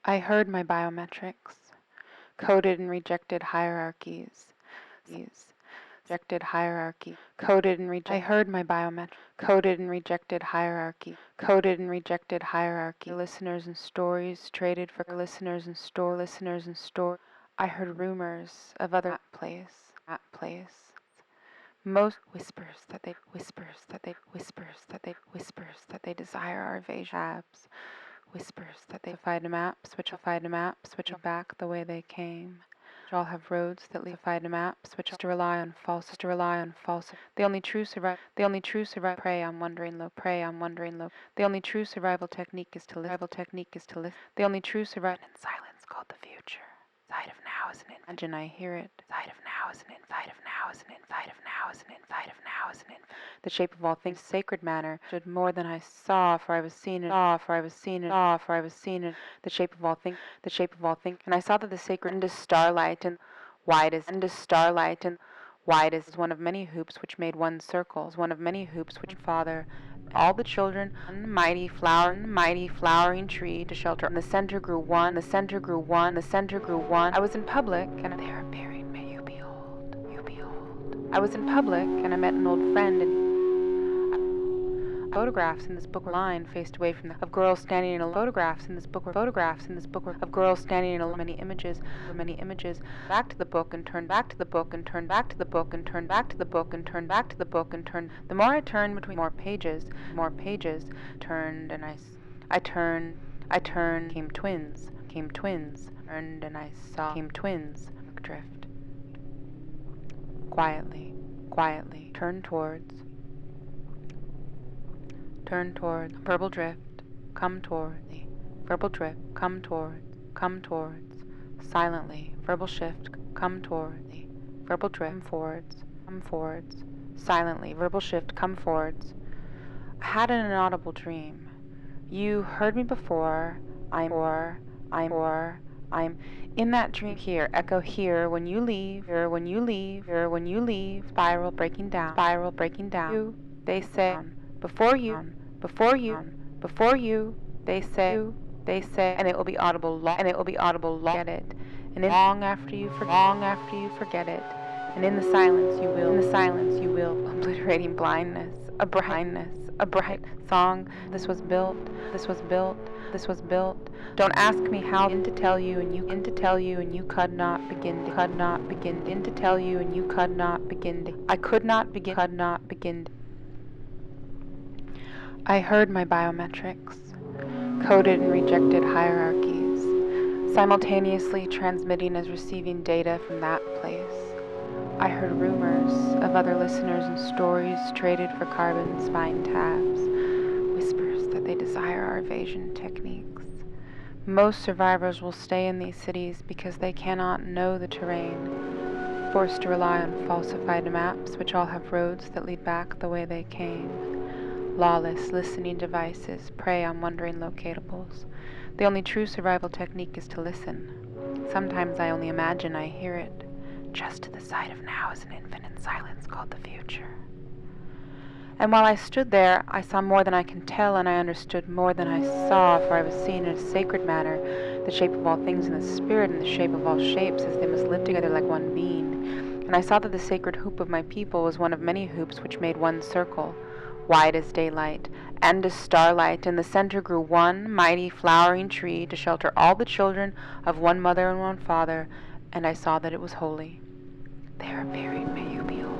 I heard my biometrics, coded and rejected hierarchies. Rejected hierarchy, coded and rejected. I heard my biometrics, coded and rejected hierarchy, coded and rejected hierarchy. Listeners and stories traded for listeners and store. I heard rumors of other place. Most whispers that they desire our evasion. Whispers that they find maps, which are back the way they came. Which all have roads that lead to maps, which to rely on false. The only true survival. Prey on wandering low. The only true survival technique is to listen. The only true survival in silence called the future. Side of now is an imagine I hear it. Side of now is an inside of now is an inside of now is an inside of now is an in. The shape of all things sacred manner stood more than I saw, for I was seen in the shape of all things, and I saw that the sacred is starlight and wide as one of many hoops which made one circle, Father, all the children, one mighty flowering tree to shelter. In the center grew one. I was in public, and there buried may you behold. I was in public, and I met an old friend, and photographs in this book were lined, faced away from of girls standing in a photographs in this book were of girls standing in many images. Back to the book and turned back to the book and turned back to the book and turned back to the book and turned back to the book and turned. The more I turned between more pages, turned and I turned, came twins, turned and I saw, came twins, drift. Quietly, turn towards, verbal drift, come toward the verbal drift, come towards, silently, verbal shift, come toward the verbal drift, come forwards, silently, verbal shift, come forwards. I had an inaudible dream. You heard me before, I'm in that dream here, echo here, when you leave, spiral breaking down, they say, before you, before you, before you, they say, and it will be audible, and it will be audible, get it, and long after you forget it, and in the silence you will, obliterating blindness, a bright song. This was built. Don't ask me how to tell you, and you could not begin to, to tell you, and you could not begin to. I could not begin. I heard my biometrics, coded and rejected hierarchies, simultaneously transmitting as receiving data from that place. I heard rumors of other listeners and stories traded for carbon spine tabs, whispers that they desire our evasion techniques. Most survivors will stay in these cities because they cannot know the terrain, forced to rely on falsified maps which all have roads that lead back the way they came. Lawless listening devices prey on wandering locatables. The only true survival technique is to listen. Sometimes I only imagine I hear it. Just to the side of now is an infinite silence called the future. And while I stood there, I saw more than I can tell, and I understood more than I saw, for I was seen in a sacred manner, the shape of all things in the spirit, and the shape of all shapes, as they must live together like one being. And I saw that the sacred hoop of my people was one of many hoops which made one circle, wide as daylight, and as starlight. In the center grew one mighty flowering tree to shelter all the children of one mother and one father, and I saw that it was holy. They are buried, may you behold.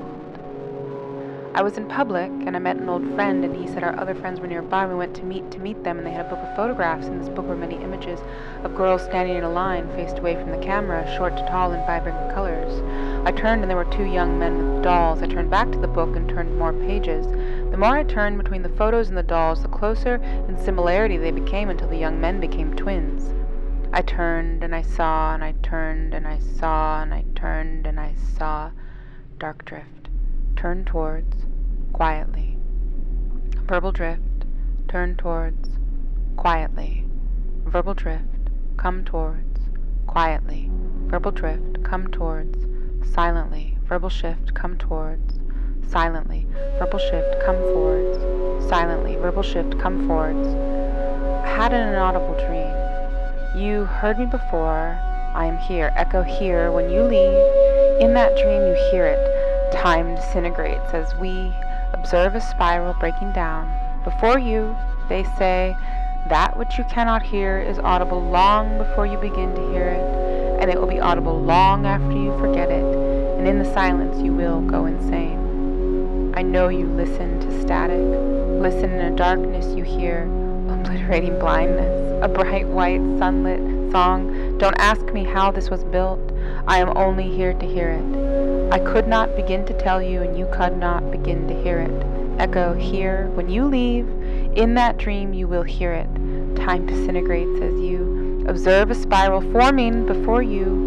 I was in public, and I met an old friend, and he said our other friends were nearby. We went to meet them, and they had a book of photographs. In this book were many images of girls standing in a line, faced away from the camera, short to tall in vibrant colors. I turned, and there were two young men with dolls. I turned back to the book and turned more pages. The more I turned between the photos and the dolls, the closer in similarity they became, until the young men became twins. I turned, and I saw, and I turned, and I saw, and I turned, and I saw. Dark drift. Turn towards. Quietly. Verbal drift. Turn towards. Quietly. Verbal drift. Come towards. Quietly. Verbal drift. Come towards. Silently. Verbal shift. Come towards. Silently. Verbal shift. Come forwards. Silently. Verbal shift. Come forwards. I had an inaudible dream. You heard me before. I am here. Echo here. When you leave, in that dream you hear it. Time disintegrates as we observe a spiral breaking down. Before you, they say, that which you cannot hear is audible long before you begin to hear it, and it will be audible long after you forget it, and in the silence you will go insane. I know you listen to static, listen in a darkness you hear, obliterating blindness, a bright white sunlit song. Don't ask me how this was built, I am only here to hear it. I could not begin to tell you, and you could not begin to hear it. Echo here. When you leave, in that dream you will hear it. Time disintegrates as you observe a spiral forming before you.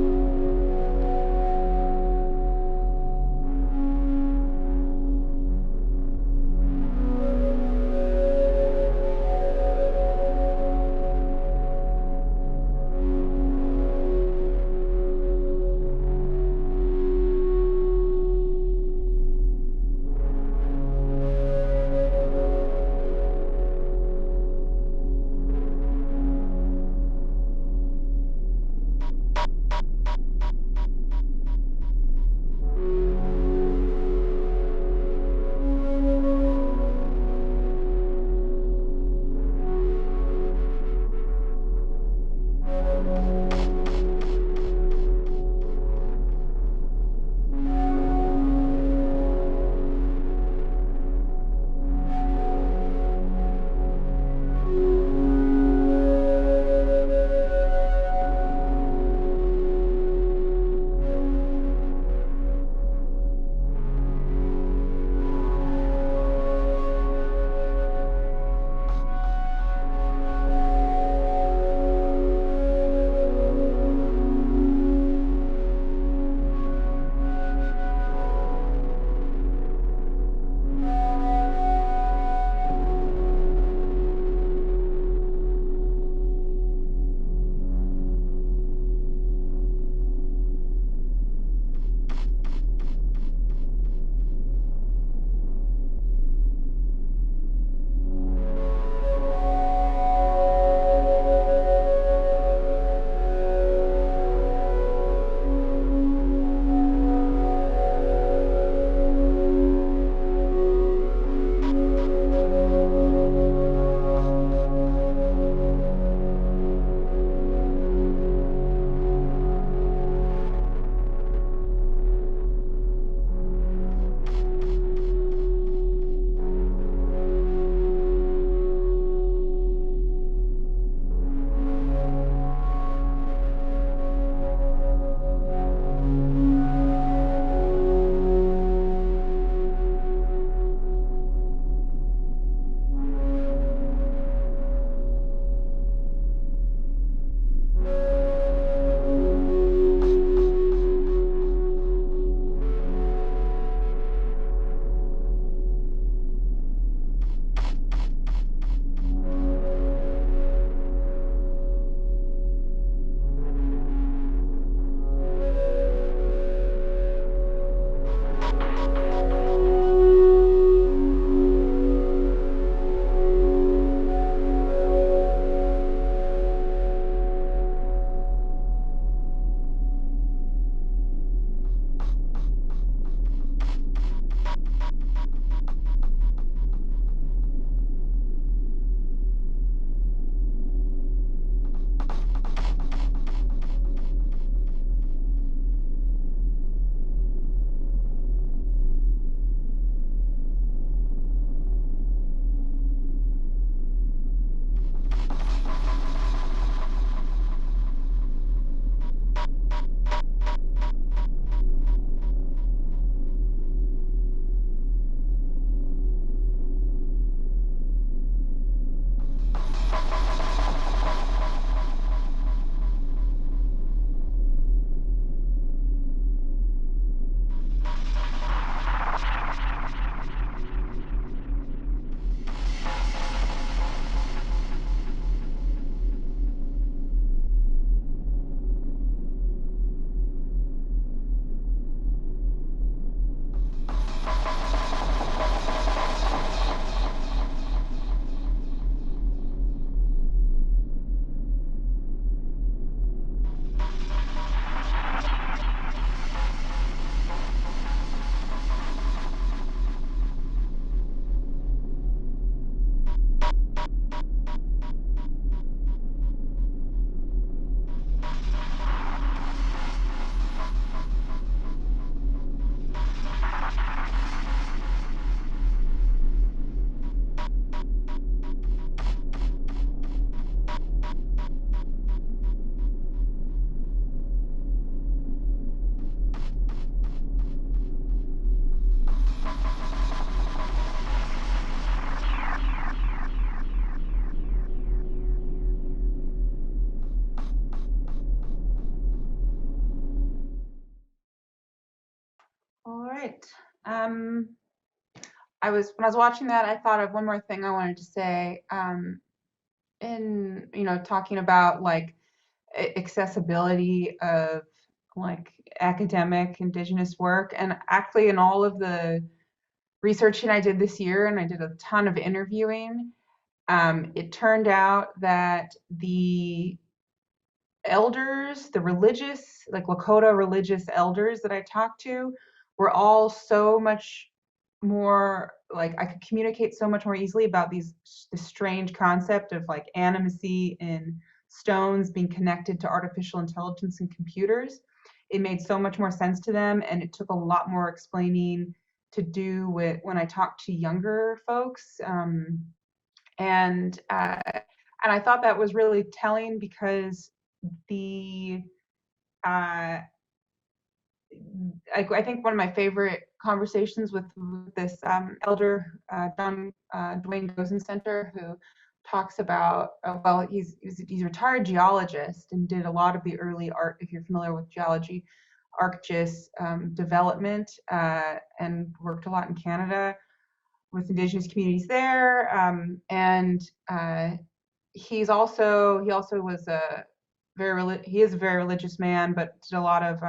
right. When I was watching that, I thought of one more thing I wanted to say. In talking about like accessibility of like academic Indigenous work, and actually in all of the research that I did this year, and I did a ton of interviewing, it turned out that the elders, the religious, like Lakota religious elders that I talked to, were all so much more like I could communicate so much more easily about this strange concept of like animacy in stones being connected to artificial intelligence and computers. It made so much more sense to them, and it took a lot more explaining to do with when I talked to younger folks. And I thought that was really telling because the I think one of my favorite conversations with this elder, John Dwayne Rosencenter, who talks about, well, he's a retired geologist and did a lot of the early art, if you're familiar with geology, ArcGIS development, and worked a lot in Canada with Indigenous communities there. And he also was he is a very religious man, but did a lot of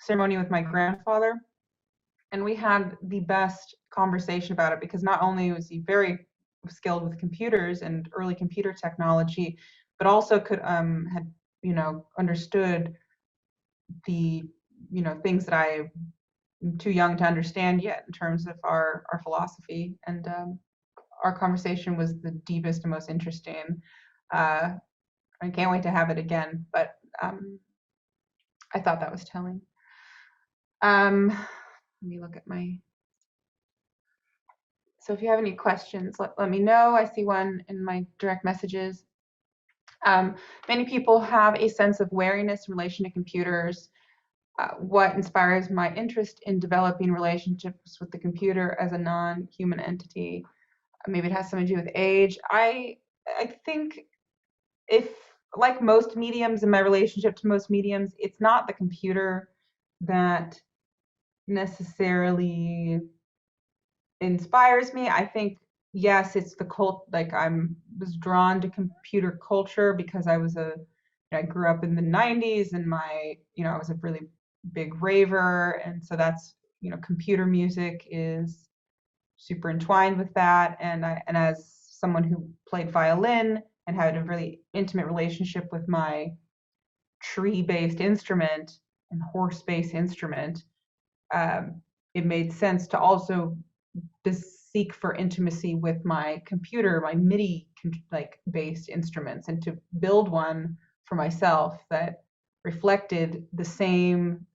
ceremony with my grandfather, and we had the best conversation about it, because not only was he very skilled with computers and early computer technology, but also could had understood the things that I'm too young to understand yet in terms of our philosophy. And our conversation was the deepest and most interesting. I can't wait to have it again, but I thought that was telling. Let me look at so if you have any questions, let me know. I see one in my direct messages. Many people have a sense of wariness in relation to computers. What inspires my interest in developing relationships with the computer as a non-human entity? Maybe it has something to do with age. I think, if like most mediums, in my relationship to most mediums, it's not the computer that necessarily inspires me. I think, yes, it's the cult. Like was drawn to computer culture because I grew up in the 90s, and I was a really big raver, and so that's computer music is super entwined with that. And as someone who played violin and had a really intimate relationship with my tree-based instrument and horse-based instrument, it made sense to also seek for intimacy with my computer, my MIDI based instruments, and to build one for myself that reflected the same.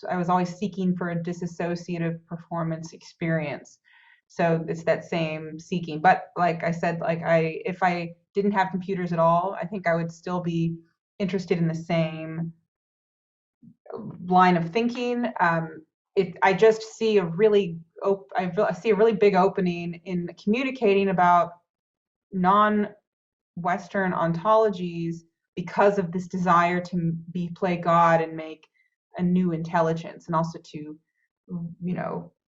I was always seeking for a disassociative performance experience. So it's that same seeking. But like I said, if I didn't have computers at all, I think I would still be interested in the same line of thinking. I just see a really big opening in communicating about non-Western ontologies because of this desire to play God and make a new intelligence, and also to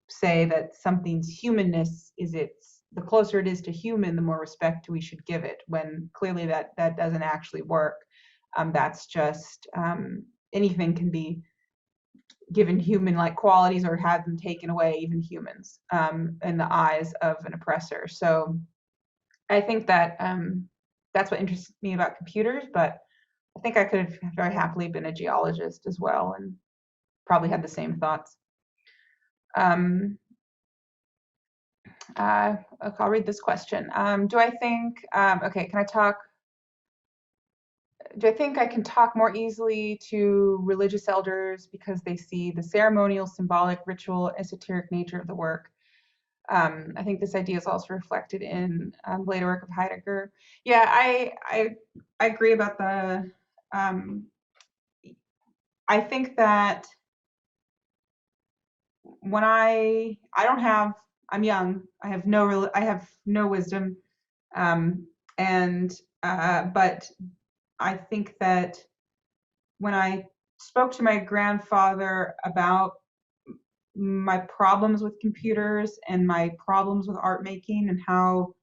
say that something's humanness is the closer it is to human, the more respect we should give it, when clearly that doesn't actually work. That's just anything can be given human-like qualities or have them taken away, even humans, in the eyes of an oppressor. So I think that that's what interests me about computers, but I think I could have very happily been a geologist as well and probably had the same thoughts. I'll read this question. Do I think, do I think I can talk more easily to religious elders because they see the ceremonial, symbolic, ritual, esoteric nature of the work? I think this idea is also reflected in later work of Heidegger. Yeah, I agree about the. I think that when I'm young. I have no wisdom, but I think that when I spoke to my grandfather about my problems with computers and my problems with art making, and how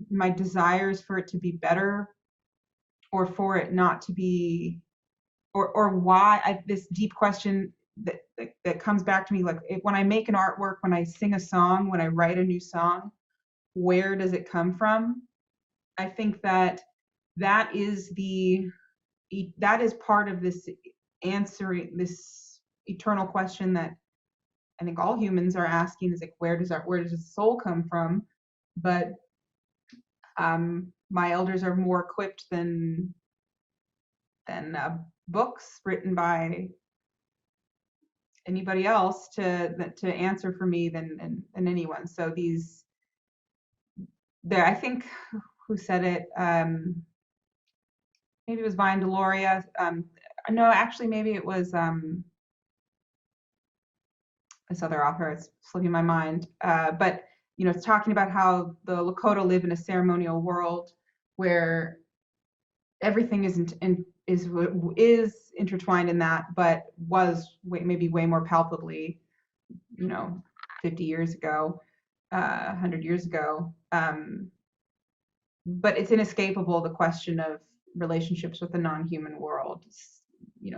my desires for it to be better or for it not to be, or why this deep question that comes back to me, like when I make an artwork, when I sing a song, when I write a new song, where does it come from? I think that is part of this answering this eternal question that I think all humans are asking, is like, where does the soul come from? But my elders are more equipped than books written by anybody else to answer for me than anyone. So I think, who said it? Maybe it was Vine Deloria. No, actually, maybe it was this other author. It's slipping my mind. But it's talking about how the Lakota live in a ceremonial world where everything is intertwined in that, but was maybe way more palpably, 50 years ago, 100 years ago. But it's inescapable, the question of relationships with the non-human world,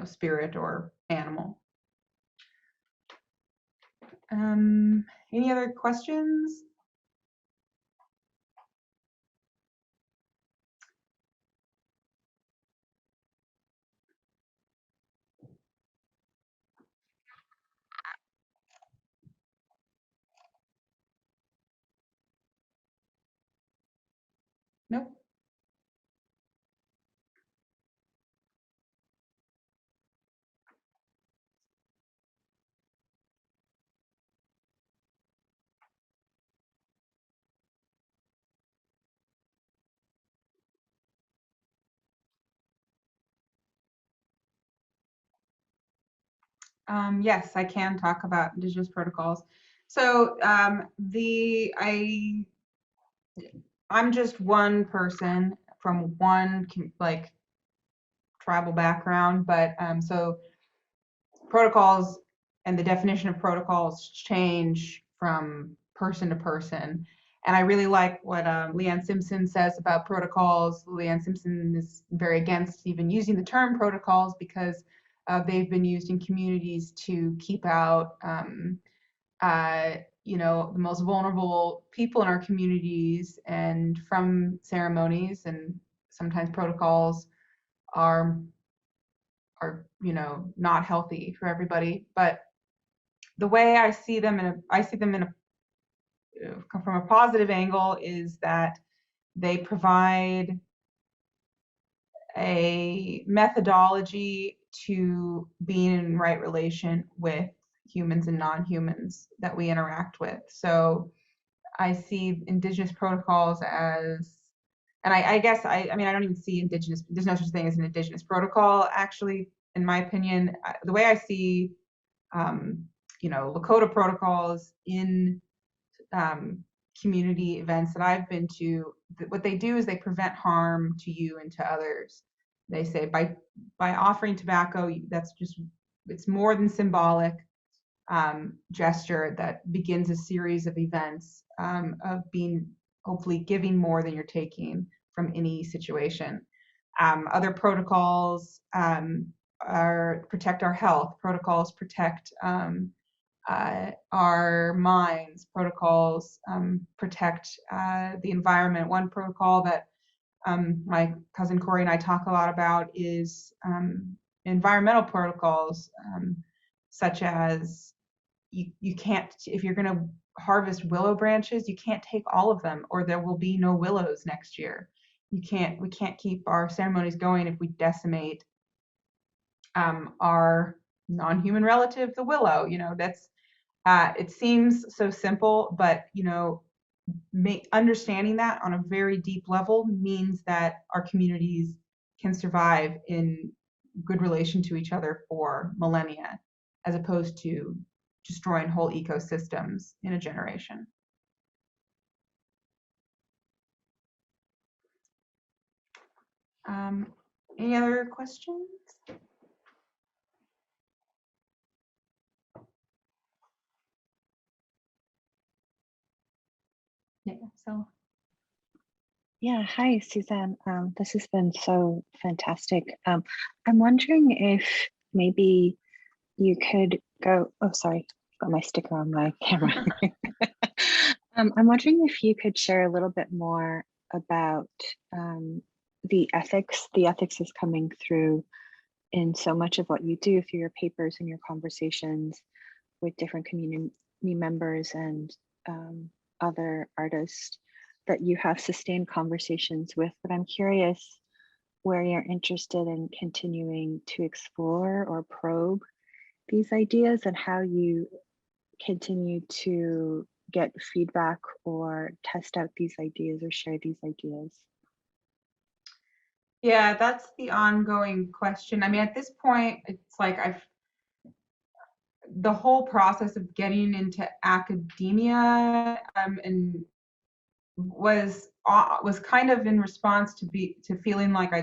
spirit or animal. Any other questions? Nope. Yes, I can talk about Indigenous protocols. So I'm just one person from one tribal background, but so protocols and the definition of protocols change from person to person. And I really like what Leanne Simpson says about protocols. Leanne Simpson is very against even using the term protocols because they've been used in communities to keep out the most vulnerable people in our communities and from ceremonies, and sometimes protocols are not healthy for everybody. But the way I see them from a positive angle is that they provide a methodology to being in right relation with humans and non-humans that we interact with. So I see Indigenous protocols as, and I guess I don't even see Indigenous, there's no such thing as an Indigenous protocol, actually, in my opinion. The way I see Lakota protocols in community events that I've been to, what they do is they prevent harm to you and to others. They say by offering tobacco, it's more than symbolic gesture that begins a series of events of being, hopefully, giving more than you're taking from any situation. Other protocols protect our health. Protocols protect our minds. Protocols protect the environment. One protocol that my cousin Corey and I talk a lot about is environmental protocols, such as you can't, if you're going to harvest willow branches, you can't take all of them, or there will be no willows next year. We can't keep our ceremonies going if we decimate our non-human relative, the willow. That's it seems so simple, but understanding that on a very deep level means that our communities can survive in good relation to each other for millennia, as opposed to destroying whole ecosystems in a generation. Any other questions? So. Yeah, hi, Suzanne. This has been so fantastic. I'm wondering if maybe you could go, oh, sorry, got my sticker on my camera. I'm wondering if you could share a little bit more about the ethics. The ethics is coming through in so much of what you do through your papers and your conversations with different community members and other artists that you have sustained conversations with, but I'm curious where you're interested in continuing to explore or probe these ideas and how you continue to get feedback or test out these ideas or share these ideas. Yeah, that's the ongoing question. I mean, at this point, it's like the whole process of getting into academia and was kind of in response to feeling like I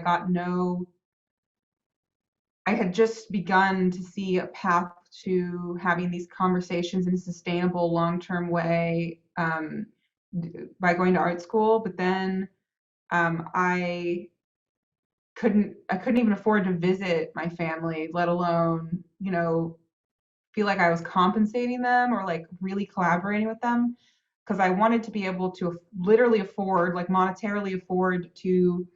had just begun to see a path to having these conversations in a sustainable, long-term way by going to art school. But then I couldn't even afford to visit my family, let alone, feel like I was compensating them or like really collaborating with them, because I wanted to be able to literally afford, like monetarily afford to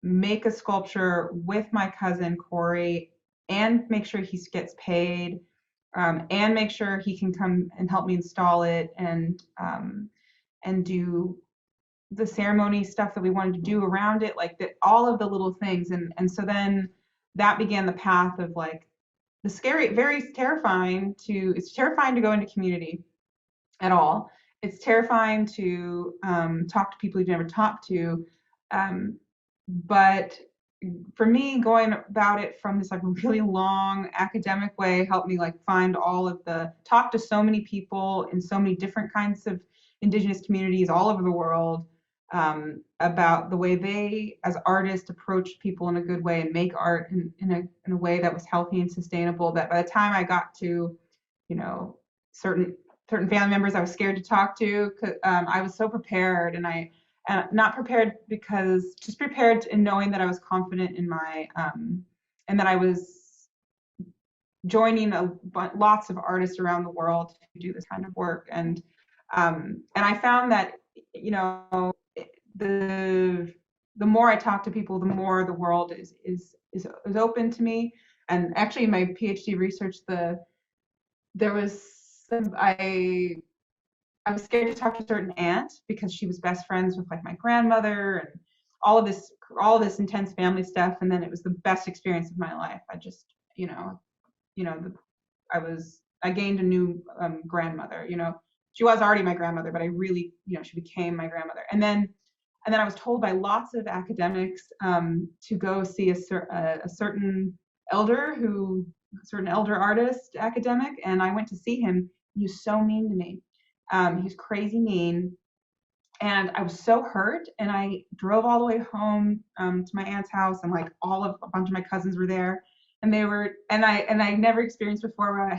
make a sculpture with my cousin Corey and make sure he gets paid and make sure he can come and help me install it and do the ceremony stuff that we wanted to do around it, like all of the little things. And so then that began the path of like the scary, very terrifying it's terrifying to go into community at all. It's terrifying to talk to people you've never talked to. But for me, going about it from this like really long academic way helped me like find talk to so many people in so many different kinds of indigenous communities all over the world about the way they, as artists, approach people in a good way and make art in a way that was healthy and sustainable. That by the time I got to, certain family members I was scared to talk to, I was so prepared, and not prepared because just prepared in knowing that I was confident in my and that I was joining lots of artists around the world to do this kind of work. And I found that the more I talk to people, the more the world is open to me. And actually, in my PhD research, there was I was scared to talk to a certain aunt because she was best friends with like my grandmother and all of this intense family stuff. And then it was the best experience of my life. I just, I gained a new grandmother. She was already my grandmother, but I really, she became my grandmother. And then I was told by lots of academics to go see a certain elder artist academic, and I went to see him. He was so mean to me. He was crazy mean, and I was so hurt. And I drove all the way home to my aunt's house, and like a bunch of my cousins were there, and I never experienced before where I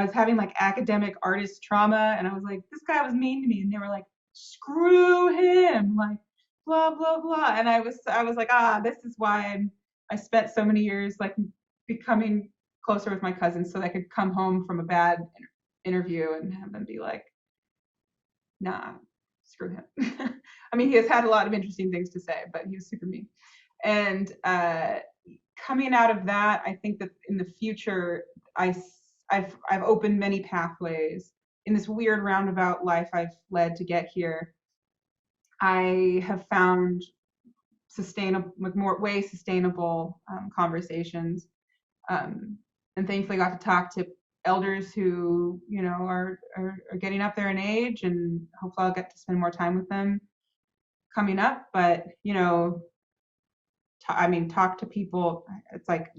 was having like academic artist trauma, and I was like, this guy was mean to me, and they were like, screw him, like blah blah blah. And I was like, this is why I spent so many years like becoming closer with my cousins, so that I could come home from a bad interview and have them be like, nah, screw him. I mean, he has had a lot of interesting things to say, but he was super mean. And coming out of that, I think that in the future, I've opened many pathways in this weird roundabout life I've led to get here. I have found sustainable conversations, and thankfully got to talk to elders who are getting up there in age, and hopefully I'll get to spend more time with them coming up. But talk to people. It's like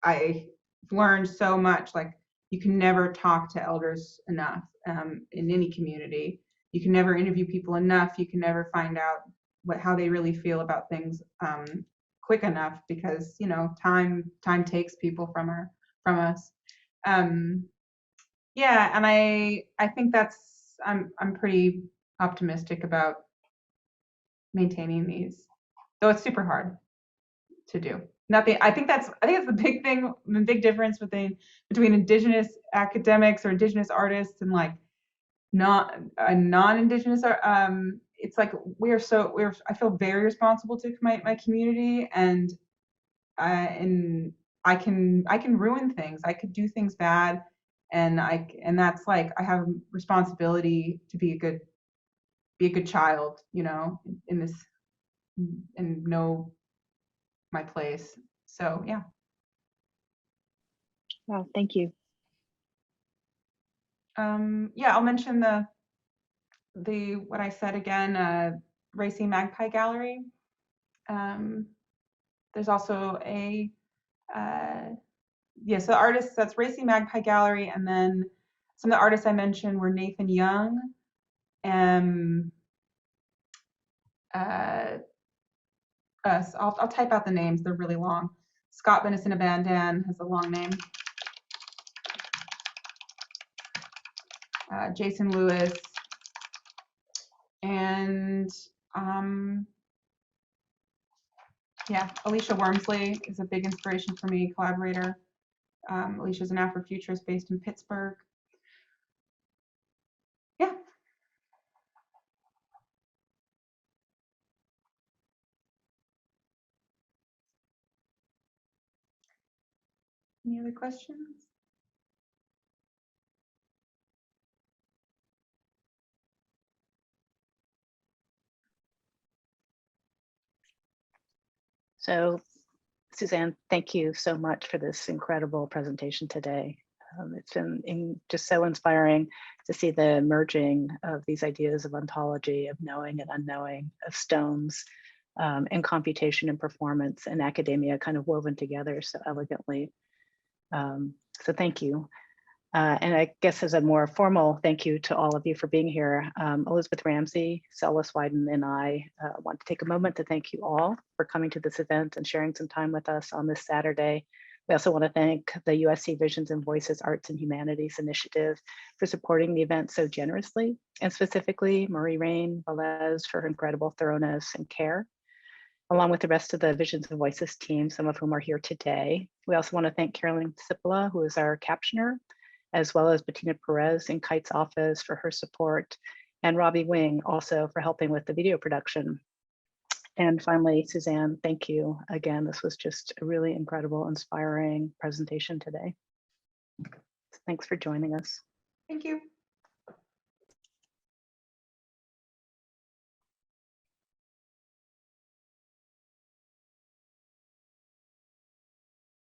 I've learned so much. Like, you can never talk to elders enough in any community. You can never interview people enough. You can never find out how they really feel about things quick enough, because time takes people from us. And I think I'm pretty optimistic about maintaining these, though it's super hard to do. I think that's the big thing, the big difference between Indigenous academics or Indigenous artists and like non-Indigenous art. It's like I feel very responsible to my community, and I can ruin things. I could do things bad, and that's like I have a responsibility to be a good child, you know, in this, and know my place. So yeah. Wow, thank you. Yeah, I'll mention the what I said again, Racing Magpie Gallery. There's also a so the artists, that's Racing Magpie Gallery, and then some of the artists I mentioned were Nathan Young, I'll type out the names, they're really long. Scott Benison-Abandan has a long name. Jason Lewis, and Alicia Wormsley is a big inspiration for me, collaborator. Alicia's an Afrofuturist based in Pittsburgh. Yeah. Any other questions? So, Suzanne, thank you so much for this incredible presentation today. It's been just so inspiring to see the merging of these ideas of ontology, of knowing and unknowing, of stones, and computation and performance and academia kind of woven together so elegantly. So thank you. And I guess as a more formal thank you to all of you for being here, Elizabeth Ramsey, Celis Wyden, and I want to take a moment to thank you all for coming to this event and sharing some time with us on this Saturday. We also want to thank the USC Visions and Voices Arts and Humanities Initiative for supporting the event so generously, and specifically Marie Rain Velez for her incredible thoroughness and care, along with the rest of the Visions and Voices team, some of whom are here today. We also want to thank Carolyn Cipolla, who is our captioner, as well as Bettina Perez in Kite's office for her support, and Robbie Wing also for helping with the video production. And finally, Suzanne, thank you again. This was just a really incredible, inspiring presentation today. Thanks for joining us. Thank you.